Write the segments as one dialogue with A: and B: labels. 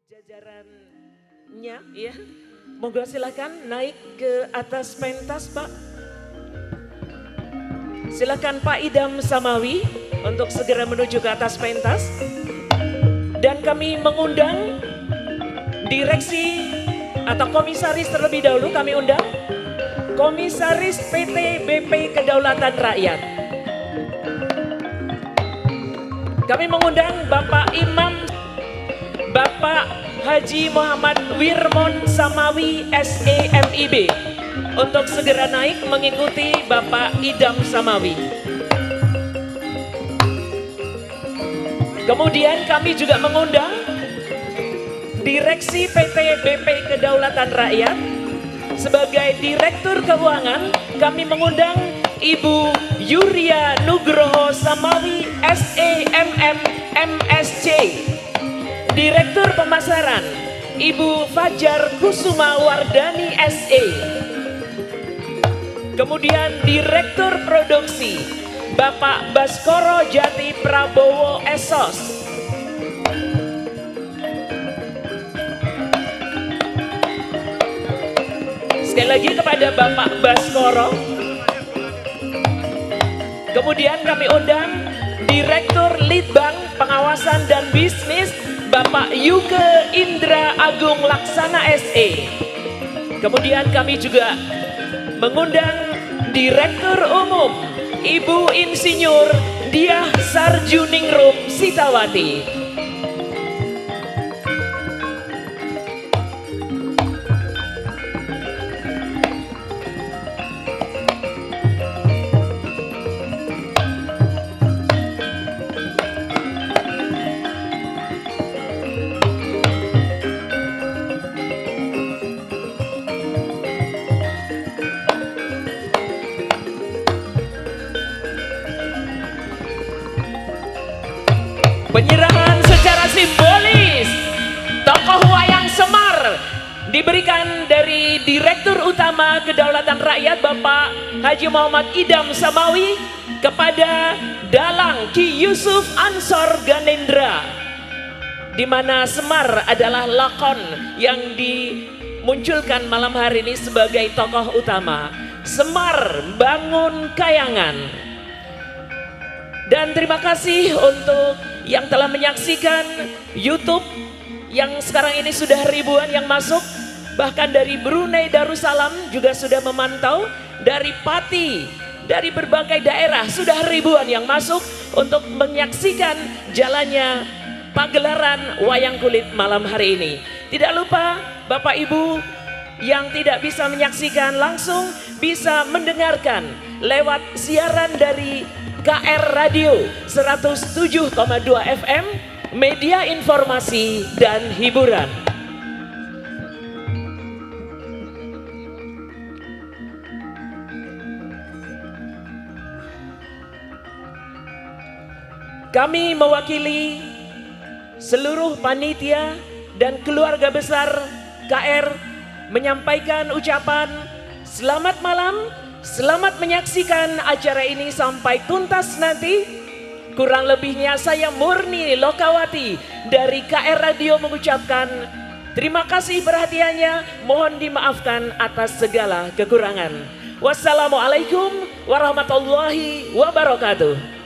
A: jajarannya ya. Monggo silakan naik ke atas pentas Pak. Silakan Pak Idam Samawi untuk segera menuju ke atas pentas. Dan kami mengundang direksi atau komisaris terlebih dahulu, kami undang Komisaris PT BP Kedaulatan Rakyat. Kami mengundang Bapak Imam Bapak Haji Muhammad Wirmon Samawi SEMIB untuk segera naik mengikuti Bapak Idam Samawi. Kemudian kami juga mengundang Direksi PT BP Kedaulatan Rakyat. Sebagai Direktur Keuangan kami mengundang Ibu Yuria Nugroho Samawi SEMM MSC. Direktur Pemasaran Ibu Fajar Kusuma Wardani SE. Kemudian Direktur Produksi Bapak Baskoro Jati Prabowo Esos. Sekali lagi kepada Bapak Baskoro. Kemudian kami undang Direktur Litbang Pengawasan dan Bisnis Bapak Yuke Indra Agung Laksana SE. Kemudian kami juga mengundang Direktur Umum Ibu Insinyur Diah Sarjuningrum Sitawati. Penyerahan secara simbolis tokoh wayang Semar diberikan dari Direktur Utama Kedaulatan Rakyat Bapak Haji Muhammad Idam Samawi kepada Dalang Ki Yusuf Ansor Ganendra, di mana Semar adalah lakon yang dimunculkan malam hari ini sebagai tokoh utama. Semar Bangun Kayangan. Dan terima kasih untuk yang telah menyaksikan YouTube yang sekarang ini sudah ribuan yang masuk. Bahkan dari Brunei Darussalam juga sudah memantau. Dari Pati, dari berbagai daerah sudah ribuan yang masuk untuk menyaksikan jalannya pagelaran wayang kulit malam hari ini. Tidak lupa Bapak Ibu yang tidak bisa menyaksikan langsung bisa mendengarkan lewat siaran dari KR Radio 107,2 FM, media informasi dan hiburan. Kami mewakili seluruh panitia dan keluarga besar KR menyampaikan ucapan selamat malam. Selamat menyaksikan acara ini sampai tuntas nanti. Kurang lebihnya saya Murni Lokawati dari KR Radio mengucapkan terima kasih perhatiannya. Mohon dimaafkan atas segala kekurangan. Wassalamualaikum warahmatullahi wabarakatuh.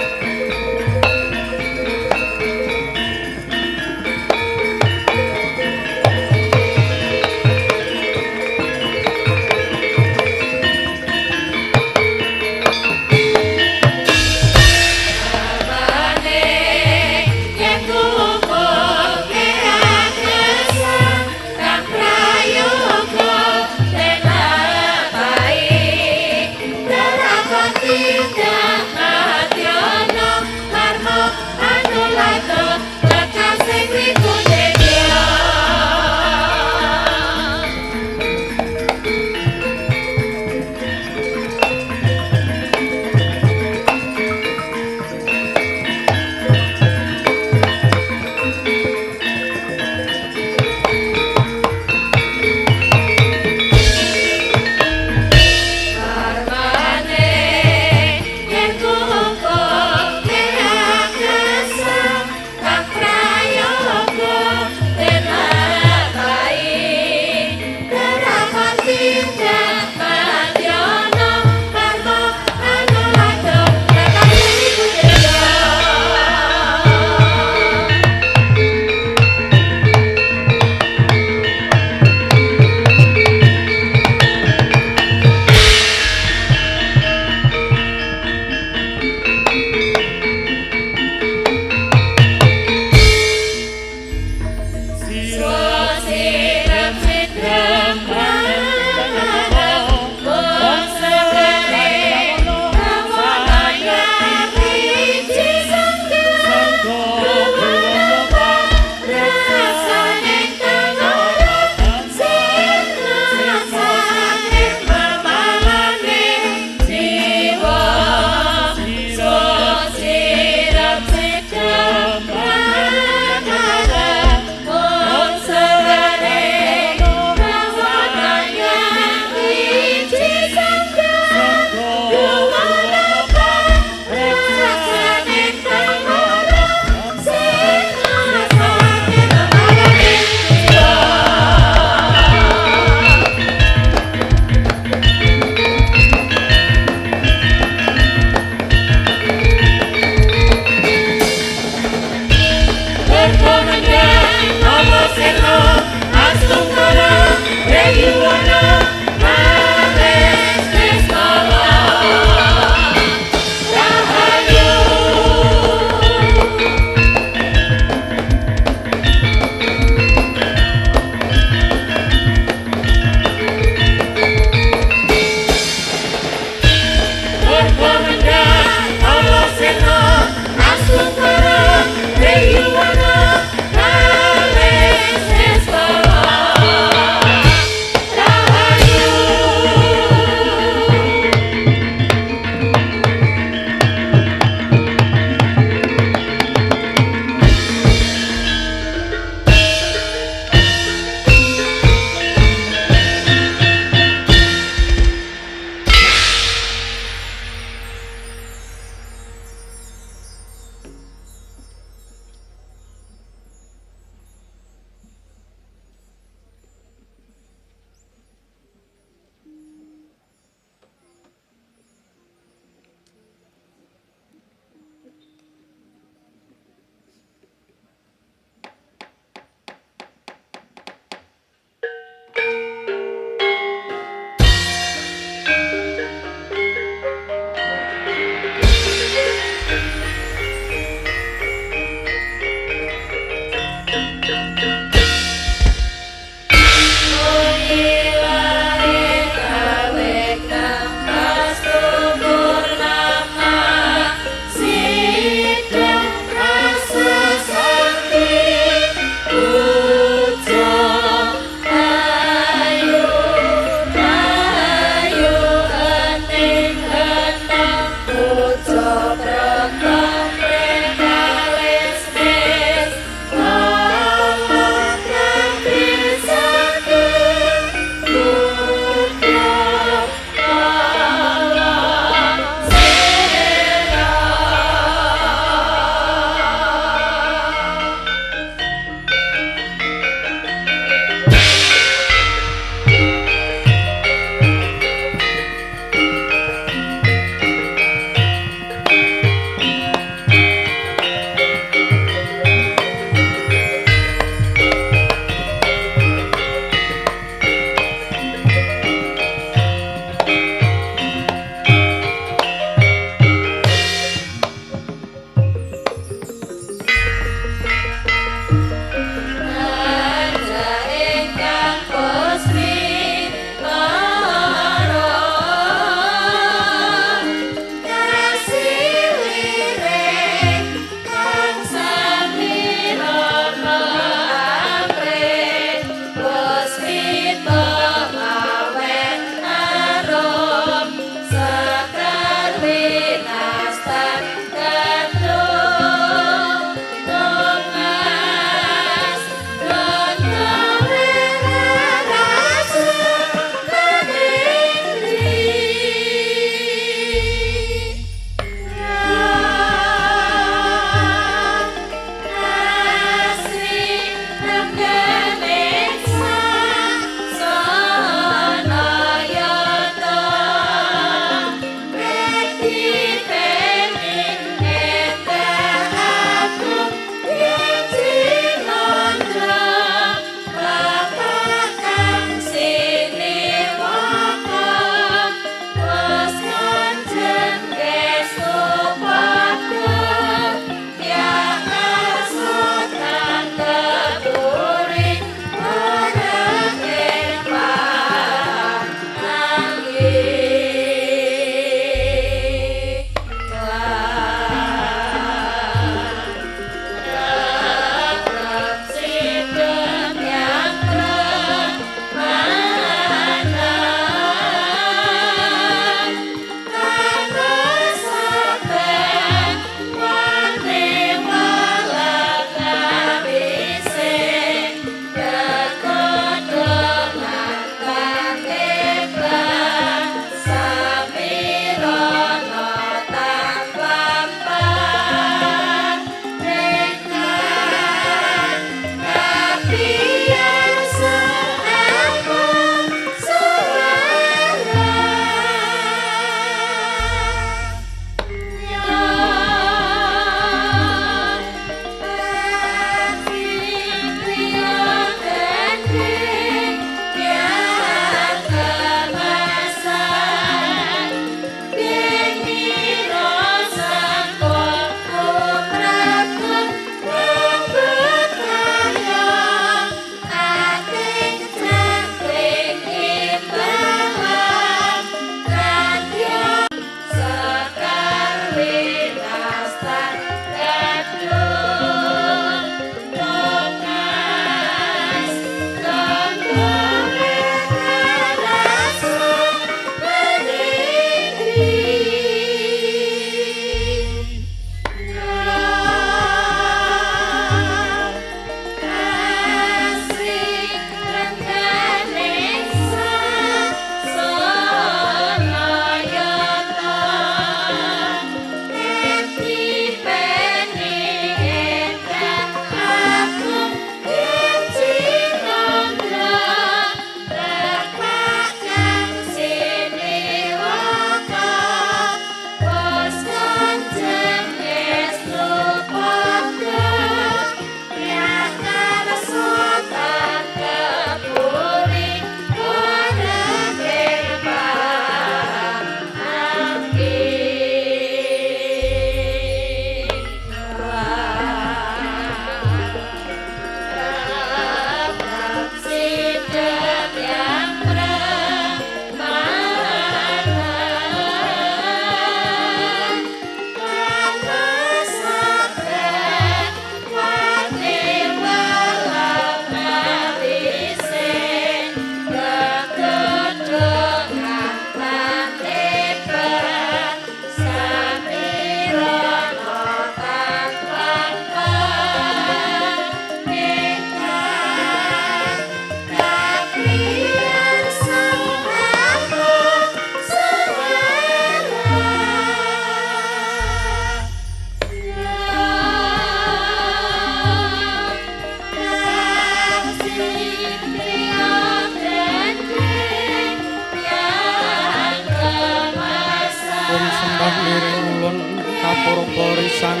B: sembah miring ulun kapurba risang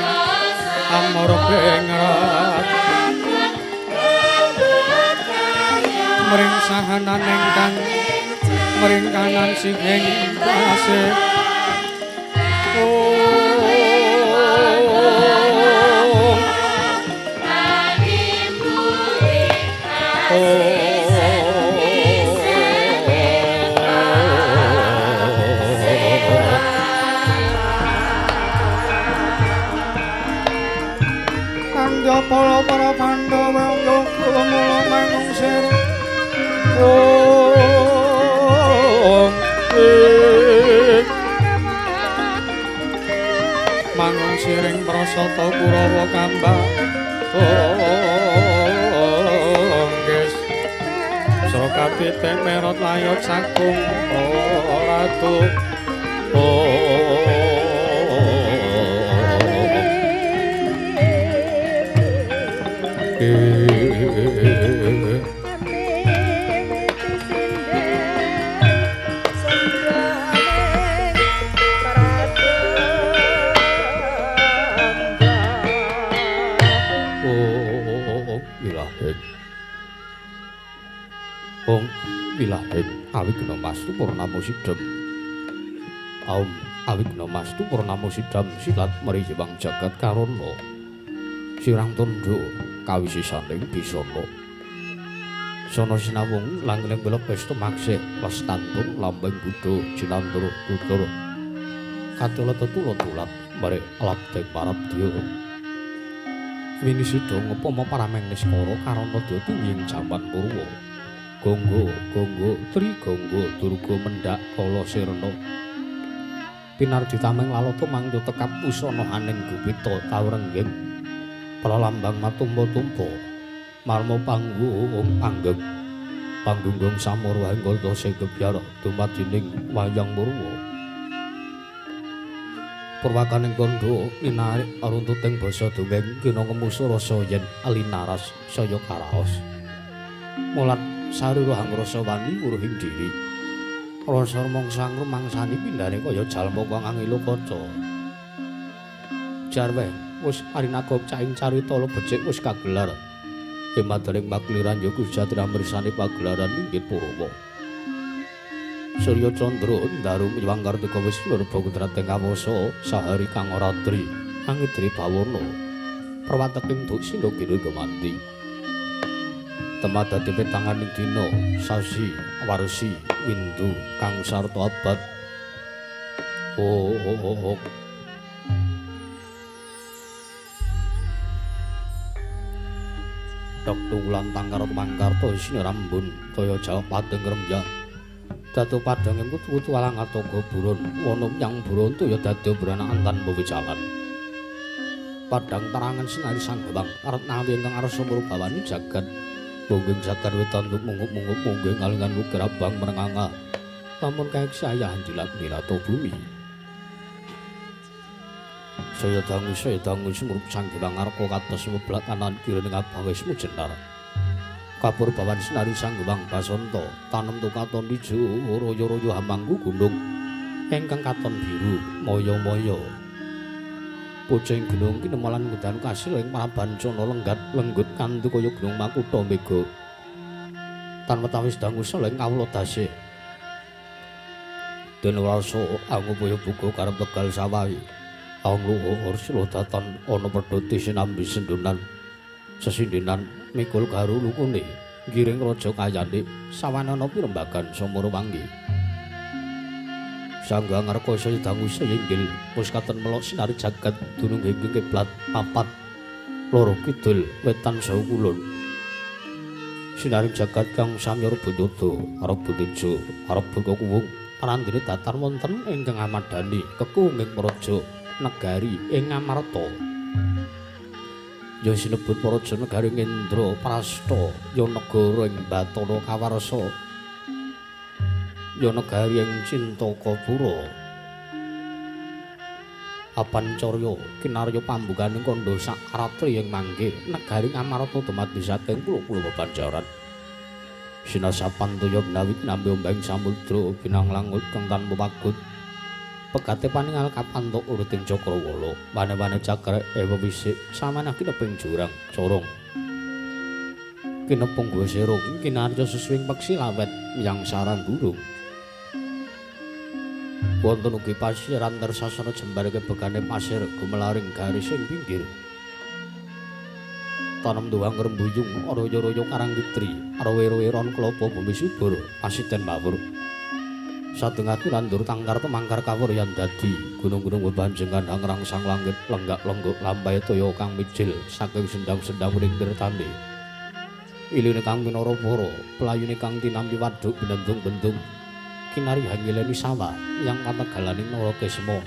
B: amurga ingrat mring sahanan ingkang mring kanan singing tasih Para para Pandhawa yoga mula mangungsir mangungsiring prasata Kurawa Kambang Ges Srokapite merot layot sakung ratu Wilahen awigna mastu purnama sidam awigna mastu purnama sidam silat mriyewang jagat karana sirang tandha kawisisaning bisana sono sinawung langling belok pesta maksih lestantun lambang Buddha jinantara tutur katula tetula-tulat mare labdeng parabdya winisida ngupama parameng niskara karana dadi ing jaman purwa Gonggo, Gonggo, Tri Gonggo, Durga mendak kala sirna. Pinarditameng lalata mangyo tekap pusana aning gupita tawrengging. Pralambang matumpa-tumpa. Marma panggung panggeng. Panggunggung samurwahing kala sing gebyar dumadining wayang murwa. Purwakaning kandha minarik aruntuting basa dongeng kina ngemusa rasa yen alinaras saya karaos. Mulat sarira hangrasa wani wuruhing diri. Rasa mongsang rumangsani pindhane kaya jalma kang angelo kaca. Jarwe wis arinagop caing carita becik wis kagelar. Emadaring pakliran ya Gusti mirsani pagelaran inggih Purwa. Surya Candra ndarum nyuwang kartika wis nurba kudrating kawasa sahari kang ora tri angidri bawana. Perwateking duk sinogiri gemanti. Temadati petanganing dina sasi warsi windu kang sarta abad Dok tunggulan tangkar mangkarta isine rambun kaya jawab padeng rembyah datu padang ing kutu alang atoga buron wana nyang buronto ya dadi branakan tanpa wicalan padang tarangan sinari sanggewang arep nawi ingkang arsa mrubawani jagat Bonggeng sakar wetan mungup-mungup munggeng kalingan gerabang menenganga lamun kaeksayahan dilak-dilato bumi saya dangu sumrup sanggewang arko kados meblak kanan kirining abawis mujenar kapur bawan sinari sanggewang basanta tanem tukaton ijo royo-royo hamangku gunung ingkang katon biru moyo-moyo Poceng gunung kinemalan ngundan kasil ing Prabancana lenggat lenggut kanthi kaya gunung Makutha Mega. Tan wetawis dangu seleng kawula dasih. Den rasa angupaya buka karep tegal sawahi. Angluhur silodatan ana pedhoti sinambi sendunan. Sesindinan mikul garu lukune. Giring raja kayane sawanana pirembagan samara wangi. Sangga ngarkasa dangu sayenggil wis katon melok sinari jagat dunung ing kiblat papat loro kidul wetan saha kulon sinari jagat kang samya rebundata arep butujo arep buka kuwung parandene datar wonten ingkang amadani kekuwung ing praja negari ing Amarta ya sinebut praja negari Indra Prasta ya negara ing Bathara Kawarsa ya negari ing Cintakapura Apancarya kinarya pambukaning kandha sak ratri ing mangke negari Amarta dumadi saking pulo-pulo bebanjaran sinasapan toya menawi nambe ombeng samudra binanglangut kang tanpa pagut pegate paningal kapantuk uruting Cakrawala wane-wane cakrek ewa wisik samana kineping jurang corong kinepung gua serung kinarya sesuwing peksi lawet yang sarang burung wonten ugi pasiran tersasana jembar kebegane pasir gumelaring garis ing pinggir tanem duwang rembuyung royo-royo karang witri rawe-raweron klapa bumi subur pasiten mawur satengah nandur tangkar temangkar kawuryan dadi gunung-gunung bebanjengan hangrangsang langit lenggak-lengguk lampahe toya kang mijil saking sendang-sendang ring tirtane iline kang pinara-para pelayune kang tinampi wadhuk benendung-bendung kinari hangileni sawah yang kategalaning Narakesma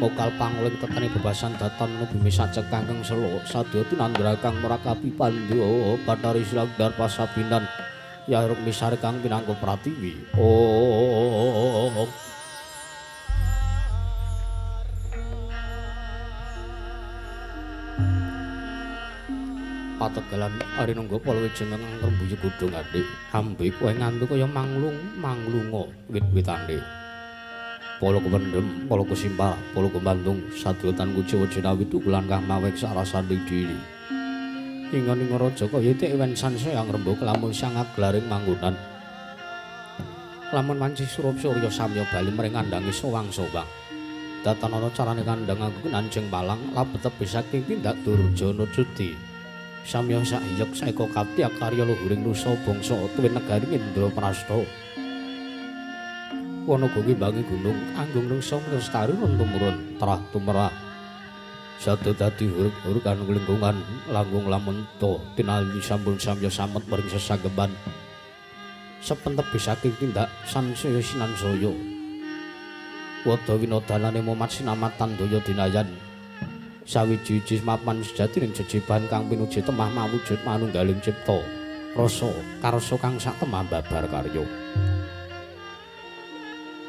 B: mokal panguling tetani bebasan datan bumi sajek kangkeng selo sadya tinandra kang merakapi pandya Bathari Silagdar pasabinan yaruk misare kang pinangka pratiwi om pategalan ari nunggu palawejeng ngrembuyu godhong adik ambe kowe ngantuk kaya manglunga wit-witane polo kependem, polo kesimpar, polo kebantung, sadutan kuciwa jinawi tukulan kang mawek sarasanding diri. Ingon raja kaya tewen sansaya ngrembug lamun sang aglaring manggonan. Lamun wanci surup surya samya bali mring andangi sowang-sowang. Datan ana carane kandhang nganggo nanjing palang labetep saking tindak Durjana Cudi. Samya sayek saeka kapti karya luhuring rusa bangsa tuwin negari Indraprastha. Wanagogi bangi gunung anggung nungsa lestari tumurun trah tumerah sada dadi huruk-huruk kan lingkungan langgung lamunta tinali sampun samya samet maring sesageban sepentep saking tindak sansaya sinansaya wada winodalane momat sinamatan daya dinayan sawiji-wiji mapan sejatining jejiban kang pinuji temah mawujud manunggaling cipta rasa karsa kang sak temah babar karya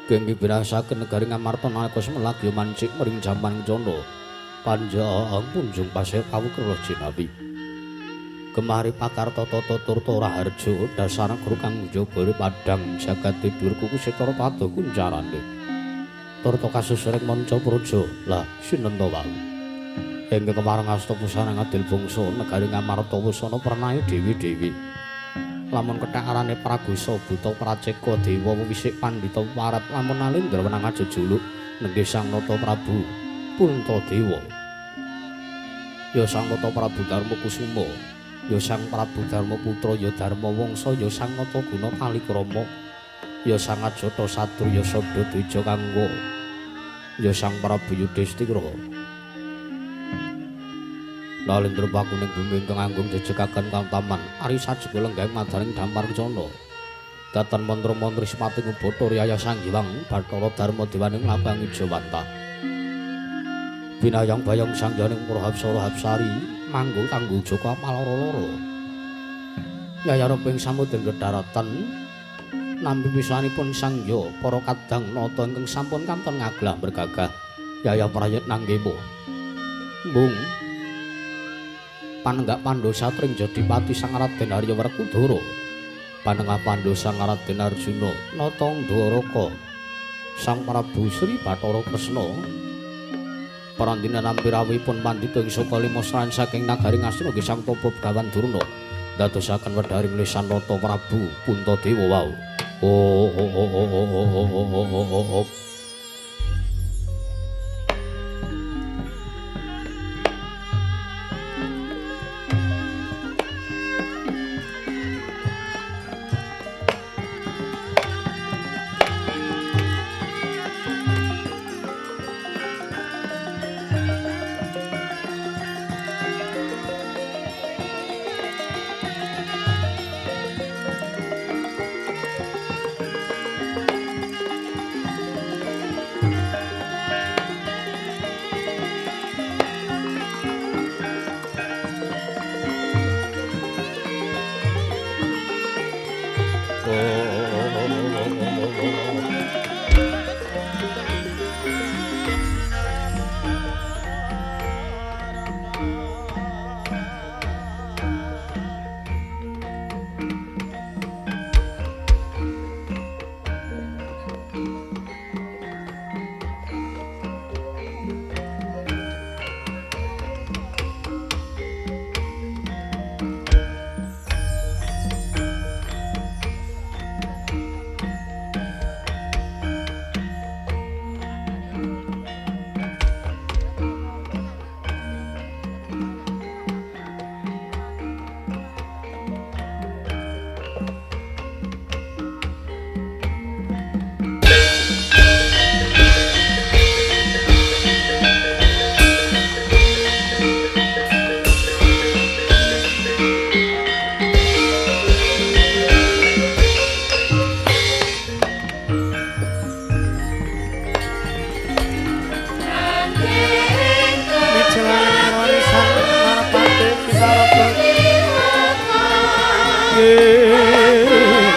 B: Genggi birasaken negari Ngamarta nalika semelagya mancik mring jaman cana panjang punjung pasir kawukrala jinawi kemari pakarta tata turta raharja dasar guru kang njabare padhang jagat tidur kuku setara padu kuncarane turta kasusring manca praja lah sinenta wae ing kemareng asta pusana ngadil bangsa negari Ngamarta wusana pernahe dewi-dewi lamun kethek Pragusa Buta Praceka Dewa wisik pandhita warat lamun Alendra wenang ajejuluk nenggih Sang Nata Prabu Puntadewa ya Sang Nata Prabu Darma Kusuma ya Sang Prabu Darma Putra ya Darma Wangsa ya Sang Nata Guna Kalikrama ya Sang Ajata Sadrya Sabda Dwija Kangwa ya Sang Prabu Yudhistira Nalendra pakuning bumi ingkang anggung jejegaken kantaman ari sajega lenggahing madaning dampar cana datan mantra-mantri sepating bata riyaya Sang Hyang Bathara Darma Dewaning Labang Ijawanta binayang bayang sangjaning Prahapsara Hapsari manggo kanggo Jaka maloro-loro yayareping samudra daratan nampi pisanipun sangya para kadang nata ingkang sampun kanton ngaglah bergagah yaya prayit nanggema mbung panenggak Pandha Satring Jodipati Sang Raden Arya Werkudara panenggak Pandha Sang Raden Arjuna Nata Dwaraka Sang Prabu Sri Bathara Kresna parandina nampi rawuhipun pandhita ing saka lima srayan saking nagari Ngastina nggih Sang Tapa Begawan Durna dadosaken wedharing lisan Nata Prabu Puntadewa wau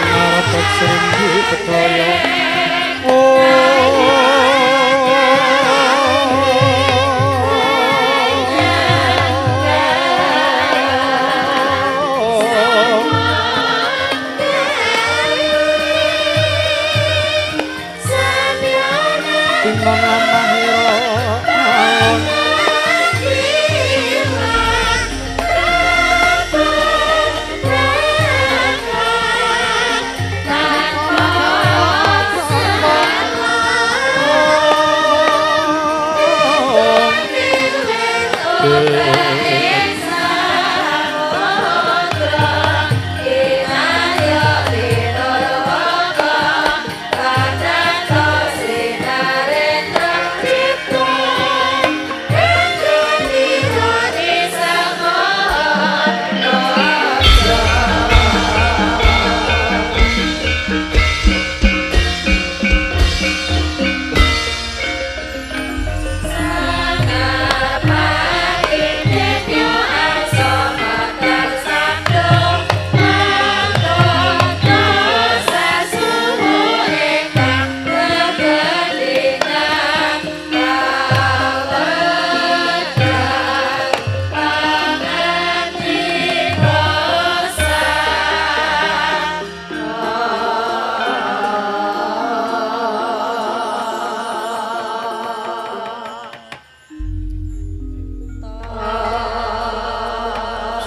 C: ngarepet srimbi bedaya timbang lampah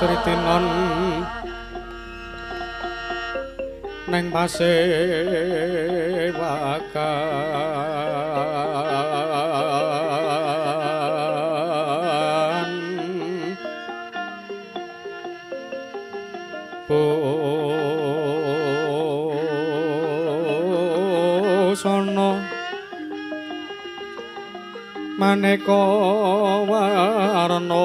C: Sritinon neng pasewakan busana maneka warna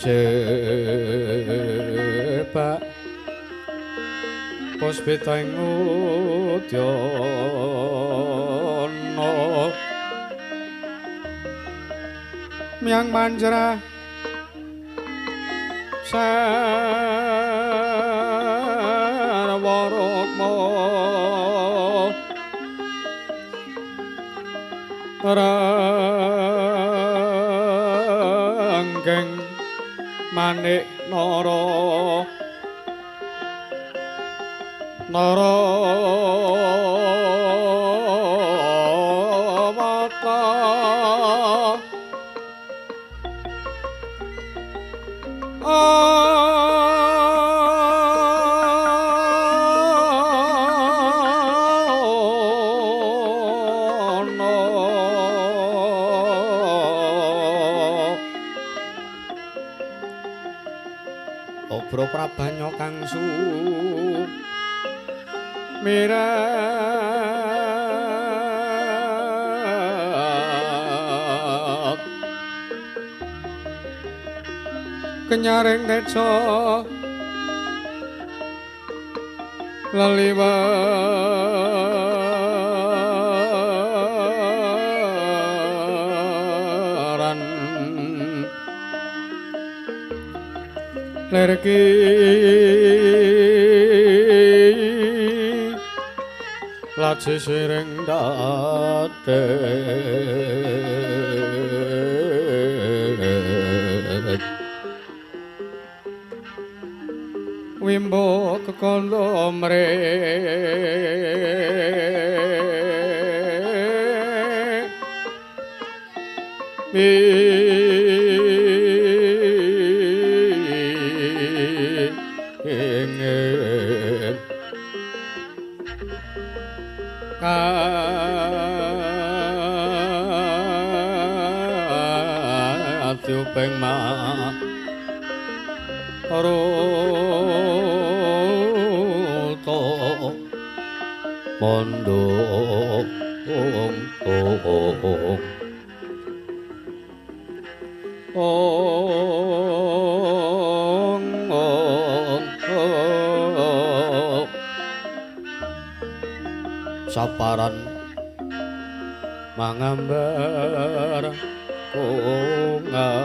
C: Sebak puspita ing udyana miang manjra sarwa rama ranggeng manik nara mata obro prabanyo kang su mirat kenyaring neca laliwaran lerki laji siring dadet wimbo kekala ingin katiupeng maruta
B: mondong saparan mangambar kongas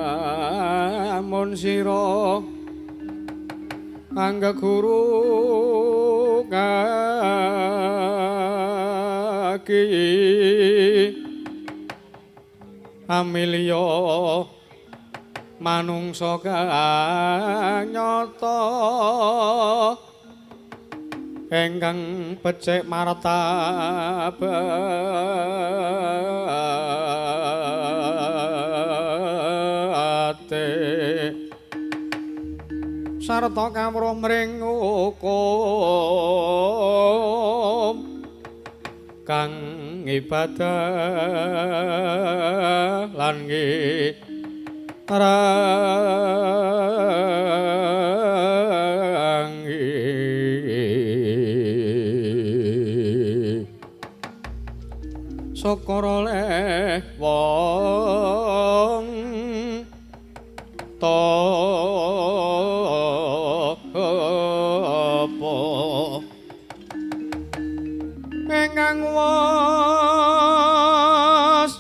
C: lamun sira angga guru kaki amilya manungsa kang nyata engkang becik martabate sarta kawruh mring hukum kang ibadah lan sokoro leh wong topo engkang was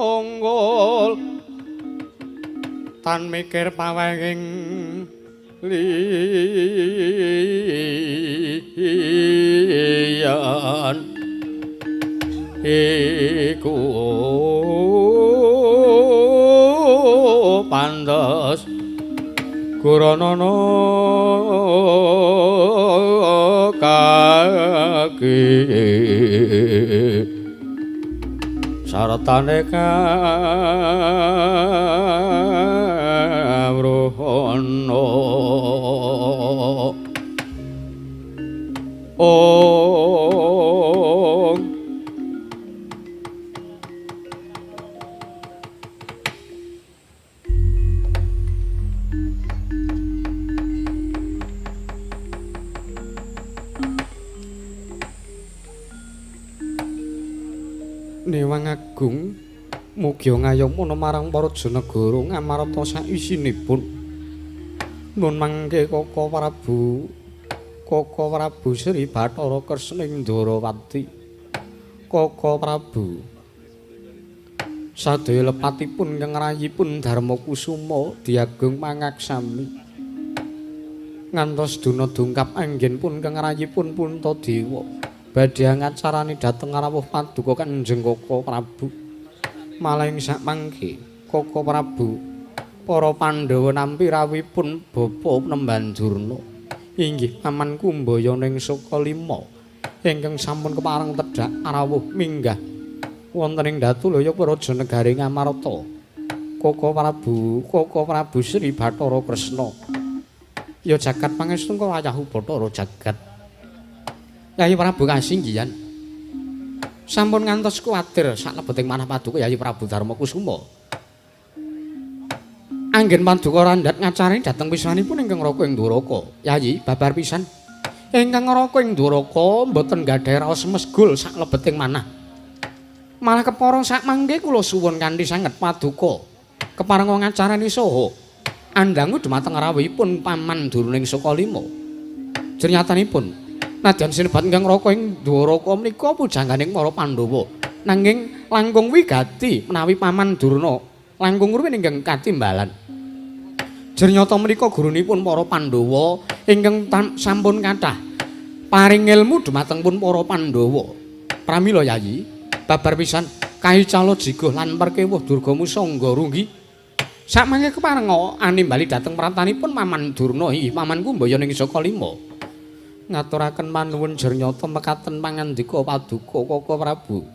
C: munggul tan mikir pawehing liyan iku pantes Kuranana kaki sartane kawruhana Newang Agung mugi ngayomana marang para janegara ngamarta sawisinipun nun mangke Koko Prabu Sri Bathara Kresna Ndrawati Koko Prabu sadaya lepatipun kang rayipun Darma Kusuma diagung mangaksami ngantos duna dungkap anggenipun kang rayipun Puntadewa badhe ngacarani dhateng rawuh paduka Kanjeng Koko Prabu malah ing sakmangke Koko Prabu para Pandhawa nampi rawuhipun Bapa Nembandurna inggih Paman Kumbayana ing Sukalima ingkang sampun kepareng tedhak rawuh minggah wonten ing Datulaya Praja Negari Ngamarta Koko Prabu Sri Bathara Kresna ya jagat pangestu kayahu Bathara jagat Yayi Prabu kasinggihan sampun ngantos kuwatir saklebeting manah paduka Yayi Prabu Darma Kusuma anggen paduka randhat ngacarani dhateng wiswanipun ingkang raka ing Dwaraka Yayi babar pisan ingkang raka ing Dwaraka mboten gadhahi raos mesgul saklebeting manah malah kepareng sakmangke kula suwun kanthi sanget paduka kepareng ngacarani saha andhangu dhumateng rawuhipun Paman Durna ing Sukalima jernyatanipun nadyan sinebat ingkang raka ing Dwaraka menika pujanganing para Pandhawa nanging langkung wigati menawi Paman Durna langkung ruwin ingkang katimbalan jernyata menika gurunipun para Pandhawa ingkang sampun kathah paring ilmu dhumateng pun para Pandhawa pramila Yayi babar pisan kahicala jiguh lan perkewuh Durgamu sangga runggi sakmangke kepareng animbali dhateng pratanipun Paman Durna inggih Paman Kumbayana ing Sukalima ngaturaken manuwun jernyata mekaten pangandika paduka Kaka Prabu.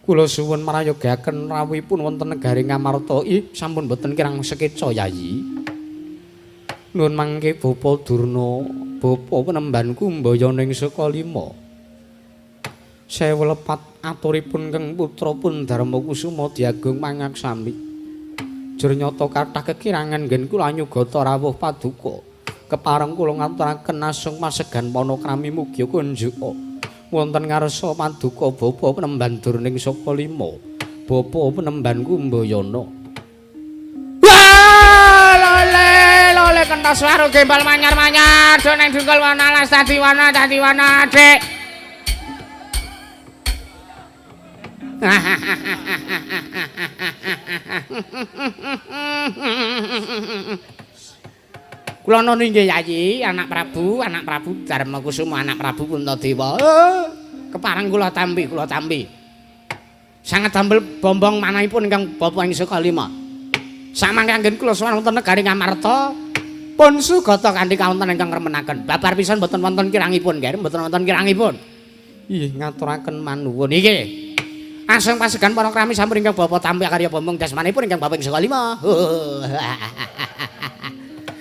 C: Kula suwun marayogaken rawuhipun wonten negari Ngamarta. Ih, sampun boten kirang sekeca Yayi. Nuwun mangke Bapa Durna, bapa penembanku mbayaning Sukalima. Sewu lepat aturipun keng putrapun Darmakusuma diagung mangaksami. Jernyata kathah kekirangan nggen kula nyugata rawuh paduka. Kepareng kula ngaturaken asung masegan panakrami mugi kunjuk wonten ngarsa paduka bapa penemban Durning Sukalima. Bapa penembanku mbayana. Lole kentos waru gembal manyar-manyar doneng dungkul wana las dadi wana Dik. Kula nun inggih Yayi, anak Prabu Darmakusuma, anak Prabu Puntadewa. Kepareng kula tampi. Sanget damel bombong manahipun ingkang Bapa ing Sukalima. Samangke anggen kula sowan wonten negari Ngamarta, pun sugata kanthi kawonten ingkang remenaken. Babar pisan mboten wonten kirangipun, nggih, mboten wonten kirangipun. Ih, ngaturaken manuwun iki. Asung pasegan panakrami sampun ingkang Bapa tampi karya bombong dasmanipun ingkang Bapa ing Sukalima.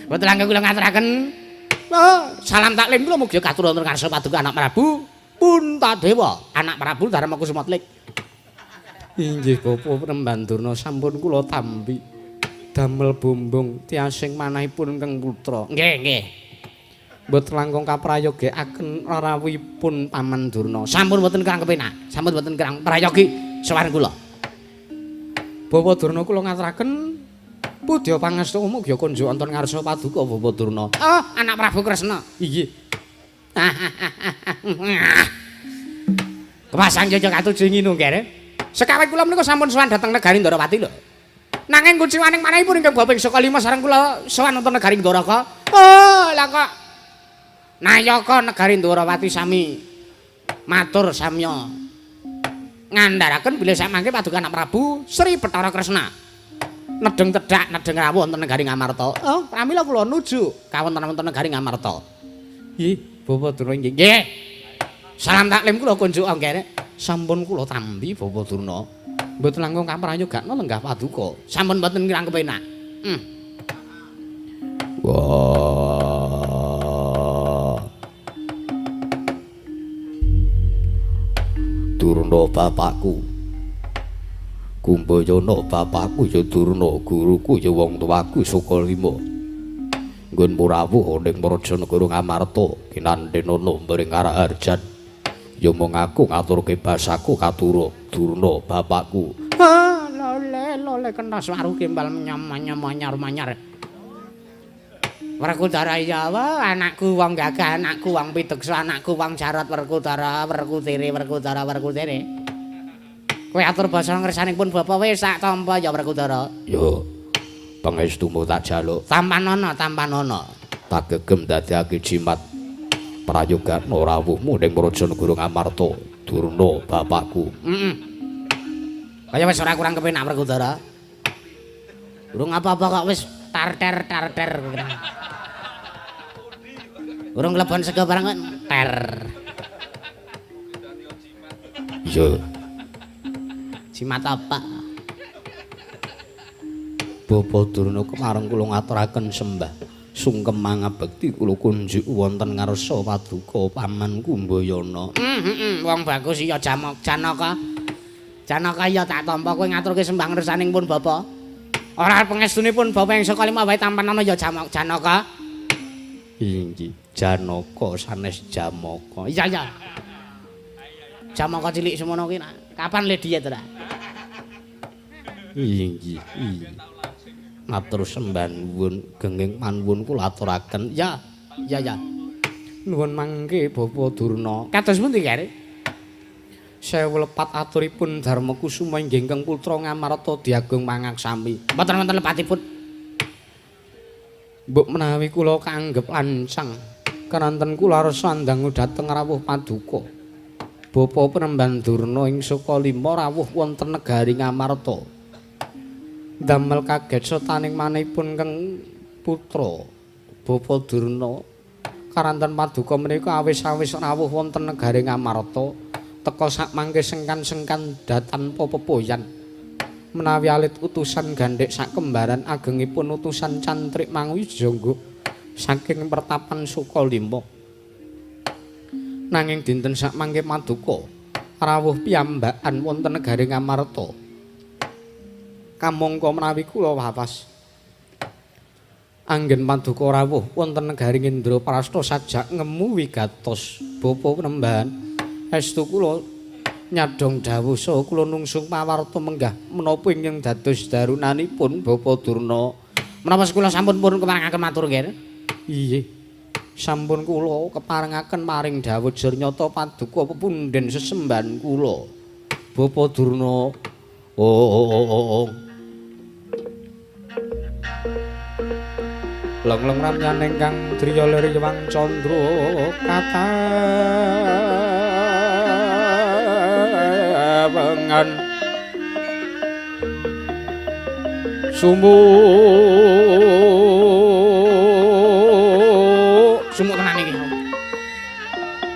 C: Mboten langkung kula ngaturaken salam taklim kula mugi katur wonten ngarsa paduka anak Prabu Puntadewa, anak Prabu Darmakusuma Tlik. Inggih Bapa Penemban Durna sampun kula tampi. Damel bombong tiasing manahipun keng putra. Nggih. Mboten langkung kaprayogekaken rawuhipun Paman Durna. Sampun mboten kirang kepenak, sampun mboten kirang prayogi sawan kula. Bapa Durna kula ngaturaken pudya pangestu mugi kunjuk wonten ngarsa paduka Bapa Durna. Oh, anak Prabu Kresna. Inggih. Kepasang jajak katuju nginu nggih. Sekawit kula menika sampun sowan dhateng negari Ndarawati lho. Nanging kunciwaning manahipun ingkang Bapa ing Sukalima sareng kula sowan wonten negari Ndoraka. Oh, lah kok Nayaka negari Ndarawati sami matur samya ngandharaken bilih samangke paduka anak Prabu Sri Bathara Kresna nedeng tedhak nedeng rawuh wonten negari Ngamarta. Oh, pramila kula nuju kawonten wonten negari Ngamarta. Nggih, Bapa Durna nggih. Salam taklim kula kunjuk nggih. Sampun kula tampi Bapa Durna. Mboten langkung kaprayogakna lenggah paduka. Sampun mboten kirang kepenak.
B: Wah. Durna bapakku. Kumbayana bapakku ya Durna, guruku ya wong tuaku Sukalima. Nggon murawuh ning Prajanegara Ngamarta kinandenana mring Karaharjan. Ya mung aku ngaturke basaku katura Durna bapakku.
C: Lole kentas waru gembal manyar-manyar. Werkudara iya wa anakku wong gagah, anakku wong piteksa, anakku wong jarat Werkudara, Werkudere. Kowe atur basa ngersanipun Bapak wis sak tampa ya Werkudara.
B: Yo. Pangestumu tak jaluk.
C: Tampanana.
B: Tak gegem dadekake jimat prayogan rawuhmu ning Prajanegara Ngamarta, Durna bapakku.
C: Kaya wis ora kurang kepenak Werkudara. Urung apa-apa kok wis tarter. Urung klebon sego barang ter.
B: Iya.
C: Jimat apa?
B: Bapa Durna kemareng kula ngaturaken sembah sungkem mangabekti kula kunjuk wonten ngarsa paduka pamanku Mbayana.
C: Wong bagus iya Janaka. Janaka ya tak tampa kowe ngaturke sembah ngersanipun Bapa. Ora pangestunipun Bapa ing Sukalima wae tampanana ya Janaka.
B: Inggih, Janaka sanes Jamaka.
C: Iya. Jamaka cilik semono ki kapan le diet ora?
B: Inggih. Matur sembah nuwun genging manuwun kula aturaken. Ya.
C: Nuwun mangke Bapa Durna. Kados pundi kare? Sewu lepat aturipun Darmakusuma inggih ingkang putra Ngamarta diagung mangaksami. Mboten wonten lepatipun. Mbok menawi kula kaanggep lancang kananten kula rasa ndangu dhateng rawuh paduka. Bapa Penemban Durna ing Sukalima rawuh wonten negari Ngamarta. Damel kaget setaning manihipun keng putra Bapa Durna Karanten paduka menika awis-awis rawuh wonten negari Ngamarta teka sak mangke sengkan-sengkan datan pepoyan menawi alit utusan gandhek sak kembaran agengipun utusan cantrik Mangwijaya saking pertapan Sukalima nanging dinten sak mangke paduka rawuh piyambakan wonten negari Ngamarta kamangka menawi kula wawas anggen paduka rawuh wonten negari Indraprasta sajak ngemu wigatos bapa penembahan estu kula nyadong dawuh saha kula nungsung pawarta menggah menapa ingkang dados darunanipun Bapa Durna menapa kula sampun pun keparengaken matur nggih iye sampun kula keparengaken maring dawuh jernata paduka pepunden sesembahan kula Bapa Durna Lengleng ramyan ingkang driya liriwang candra katawengan sumuk tenan iki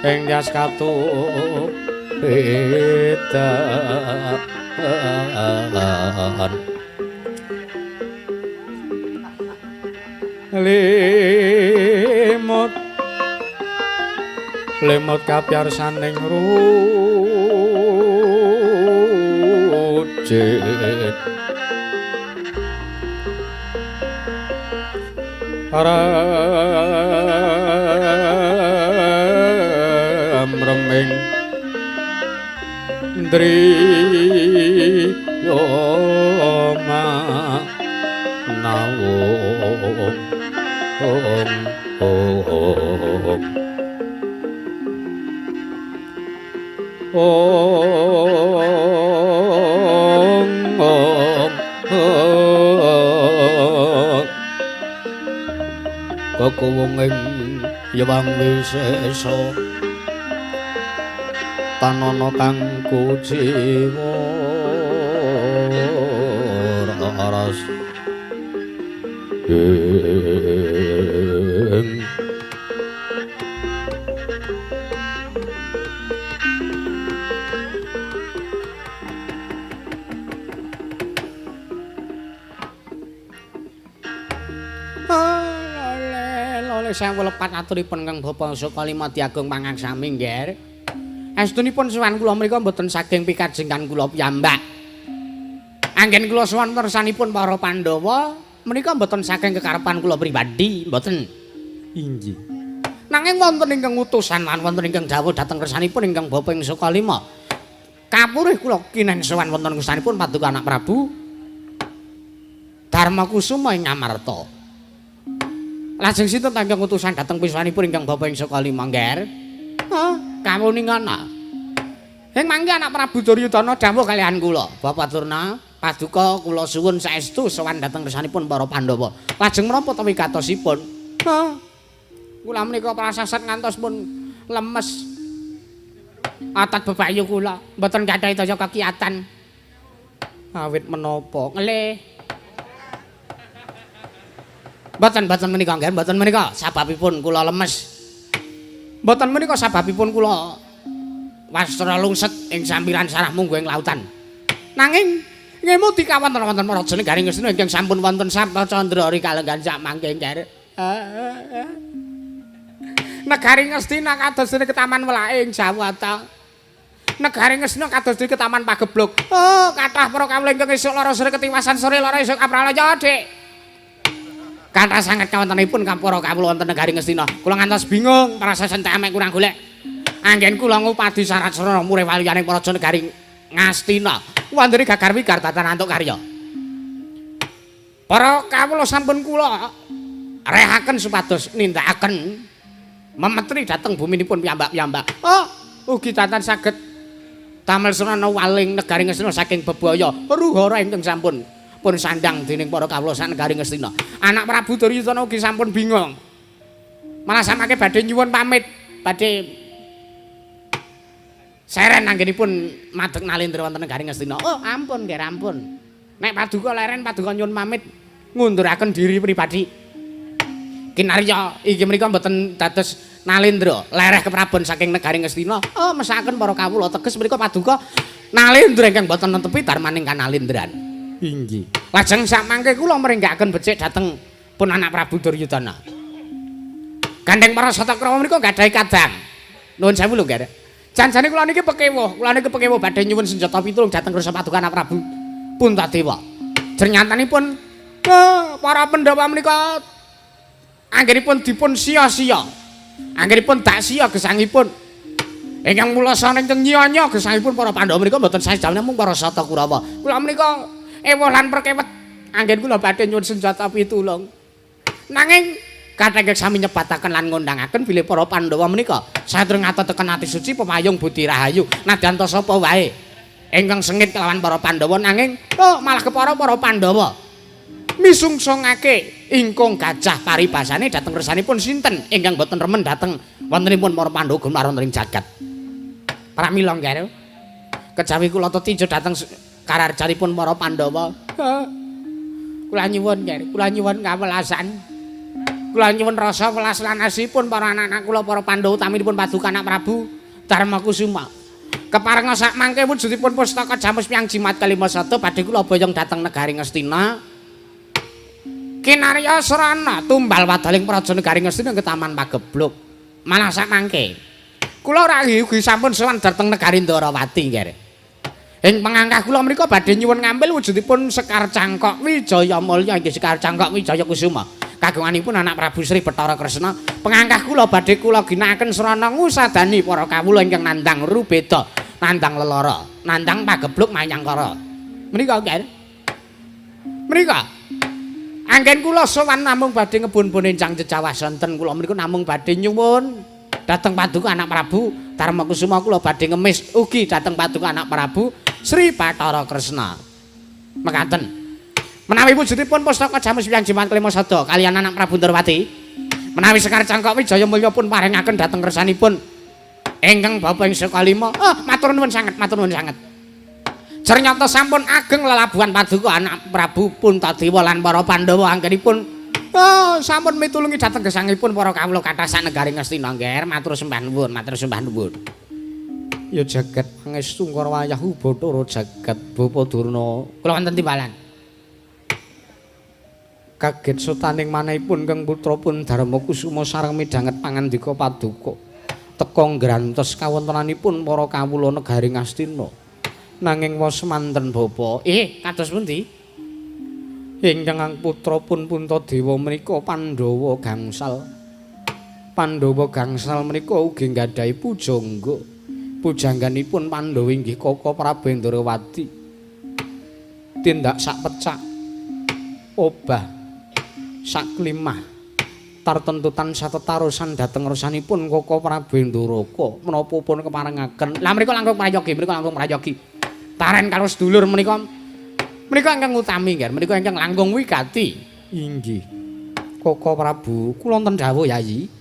C: ing dias katup edan lemot kapyarsaning rujet remeng driya manawung Kekuwunging yewang wisesa tanana kang kuciwa raras sewu lepat aturipun kang Bapak Sukalima Diagung Pangaksami nggih. Estunipun sowan kula mriku mboten saking pikajengan kula piyambak. Anggen kula sowan kersanipun para Pandhawa menika mboten saking kekarepan kula pribadi, mboten. Inggih. Nanging wonten ingkang utusan lan wonten ingkang dawuh dhateng kersanipun ingkang Bapak Sukalima. Kapurih kula kinen sowan wonten kersanipun Paduka Anak Prabu Darmakusuma ing Ngamarta. Lajeng sinten ingkang utusan dhateng piswanipun ingkang Bapak Sukalima ngger? Kawuningana. Ing mangke Anak Prabu Duryudana dawuh kalihan kula, Bapak Durna, Paduka kula suwun saestu sowan dhateng kersanipun para Pandhawa. Lajeng menapa ta wigatosipun? Kula menika prasasat ngantos pun lemes. Atat bebayu kula mboten gadhahi daya kekiyatan. Awit menapa? Ngelih. Mboten menika nggih, mboten menika sababipun kula lemes. Mboten menika sababipun kula wastra lungset ing sampiran sarah munggo ing lautan. Nanging ngemudi kawonten wonten para Jenengaring Ngastina ingkang sampun wonten Sabta Candra rikalenggan sak mangke nggih. Negari Ngastina kados dene Ketaman Welaing Jawata. Negari Ngastina kados dene Ketaman Pagebluk. Kathah para kawula ingkang esuk lara sore ketiwasan sore lara esuk kapralaya, Dik. Kathah sanget kawontenipun para kawula wonten negari Ngastina. Kula ngantos bingung prasesen temek kurang golek. Anggen kula ngupadi sarat srana murih waliyaning para negari Ngastina. Wanderi gagar wigar tatan antuk karya. Para kawula sampun kula rehaken supados nindakaken memetri dhateng buminipun piyambak-piyambak. Ugi tatan saged damel srana waling negari Ngastina saking bebaya ruhara ingkang sampun pun sandang dening para kawula sak negari Ngastina. Anak Prabu Duryudana ugi sampun bingung. Malah samangke badhe nyuwun pamit, badhe seren anggenipun madheg nalendra wonten negari Ngastina. Ampun, nggih ampun. Nek Paduka leren Paduka nyuwun pamit ngunduraken diri pribadi. Kinarya iki menika mboten dados Nalendra lereh keprabon saking negari Ngastina. Oh, mesaken para kawula teges menika paduka Nalendra ingkang boten netepi darmaning Kanalendran. Inggih. Lajeng samangke kula mringgakaken becik dhateng pun anak Prabu Duryudana. Gandeng para Satakrawa menika gadahi kadang. Nuwun sewu lho, Nggih. Janjane kula niki pekewo badhe nyuwun senjata pitulung dhateng Rasa Paduka anak Prabu Puntadewa. Jernyatanipun para Pandhawa menika anggenipun dipun sia-sia. Anggenipun dak sia gesangipun. Ingkang mula saking nyiya gesangipun para Pandhawa menika mboten sae jane mung para Satakurawa. Kula menika ewoh lan perkewet anggen kula badhe nyuwun senjata pitulung. Nanging kathah sami nyebataken lan ngondangaken bilih para Pandhawa menika satreng ngatetaken ati suci pemayung budi rahayu nadyanto sapa wae ingkang sengit kelawan para Pandhawa nanging malah kepara para Pandhawa misungsongake ingkang gajah paribasane dhateng resanipun sinten ingkang boten remen dhateng wontenipun para Pandhawa gumaron ing jagat. Pramila nggih. Kejawi kula tetinjo dhateng kararjanipun para Pandhawa. Kula nyuwun nggih, kula nyuwun kawelasan. Kula nyuwun rasa welas lan asihipun para anak-anak kula para Pandhawa utaminipun Paduka anak Prabu Darmakusuma. Keparenga sak mangke wujudipun pustaka Jamus Hyang Jimat Kalimasada badhe kula boyong dhateng negari Ngastina. Kinarya Srana tumbal wadaling praja negari Ngastina ke Taman Pagebluk. Malah sak mangke kula rayi ugi sampun sowan dhateng negari Ndarawati nggih. Ing pangangkah kula menika badhe nyuwun ngambil wujudipun Sekar Cangkok Wijaya Mulya inggih Sekar Cangkok Wijaya Kusuma. Kagunganipun anak Prabu Sri Bathara Kresna. Pangangkah kula badhe kula ginakaken srana ngusadani para kawula ingkang nandhang rubeda, nandhang lelara, nandhang pagebluk manyangkara. Menika nggih. Menika anggen kula sowan namung badhe ngebun-bun enjang jejawah sonten kula menika namung badhe nyuwun dhateng Paduka anak Prabu Darmakusuma kula badhe ngemis ugi dhateng Paduka anak Prabu Sri Bathara Kresna. Mekaten. Menawi wujudipun pustaka Jamus Hyang Jimat Kalimasada kaliyan anak Prabu Ndarawati menawi Sekar Cangkok Wijaya Mulya pun paringaken dhateng kersanipun ingkang bapa ing sekalima. Matur nuwun sanget, matur nuwun sanget. Ternyata sampun ageng lelabuhan Paduka anak Prabu Puntadewa lan para Pandhawa anggenipun sampun mitulungi dhateng gesangipun para kawula kathah sak negari Ngastina nggih. Matur sembah nuwun, matur sembah nuwun. Ya jagat pangestu karo wayahku Bathara jagat Bapa Durna. Kula wonten timbalan. Kaget sotaning manahipun kang putrapun Darmakusuma sareng midhanget pangandika Paduka. Teka ngrantos kawontenanipun para kawula negari Ngastina. Nanging wasmanten Bapa. Kados pundi? Ingkang putrapun Puntadewa menika Pandhawa gangsal. Pandhawa gangsal menika ugi nggadahi pujangga. Pujangganipun Pandhawa inggih Kaka Prabu Ndarawati. Tindak sak pecak. Obah sak klimah tartentutan satetarusan dhateng resanipun Kaka Prabu Ndoraka menapa pun keparengaken. Lah mriku langkung prayogi. Taren karo sedulur menika ingkang utami nggih, menika ingkang langkung wigati. Inggih. Kaka Prabu, kula wonten dawuh Yayi.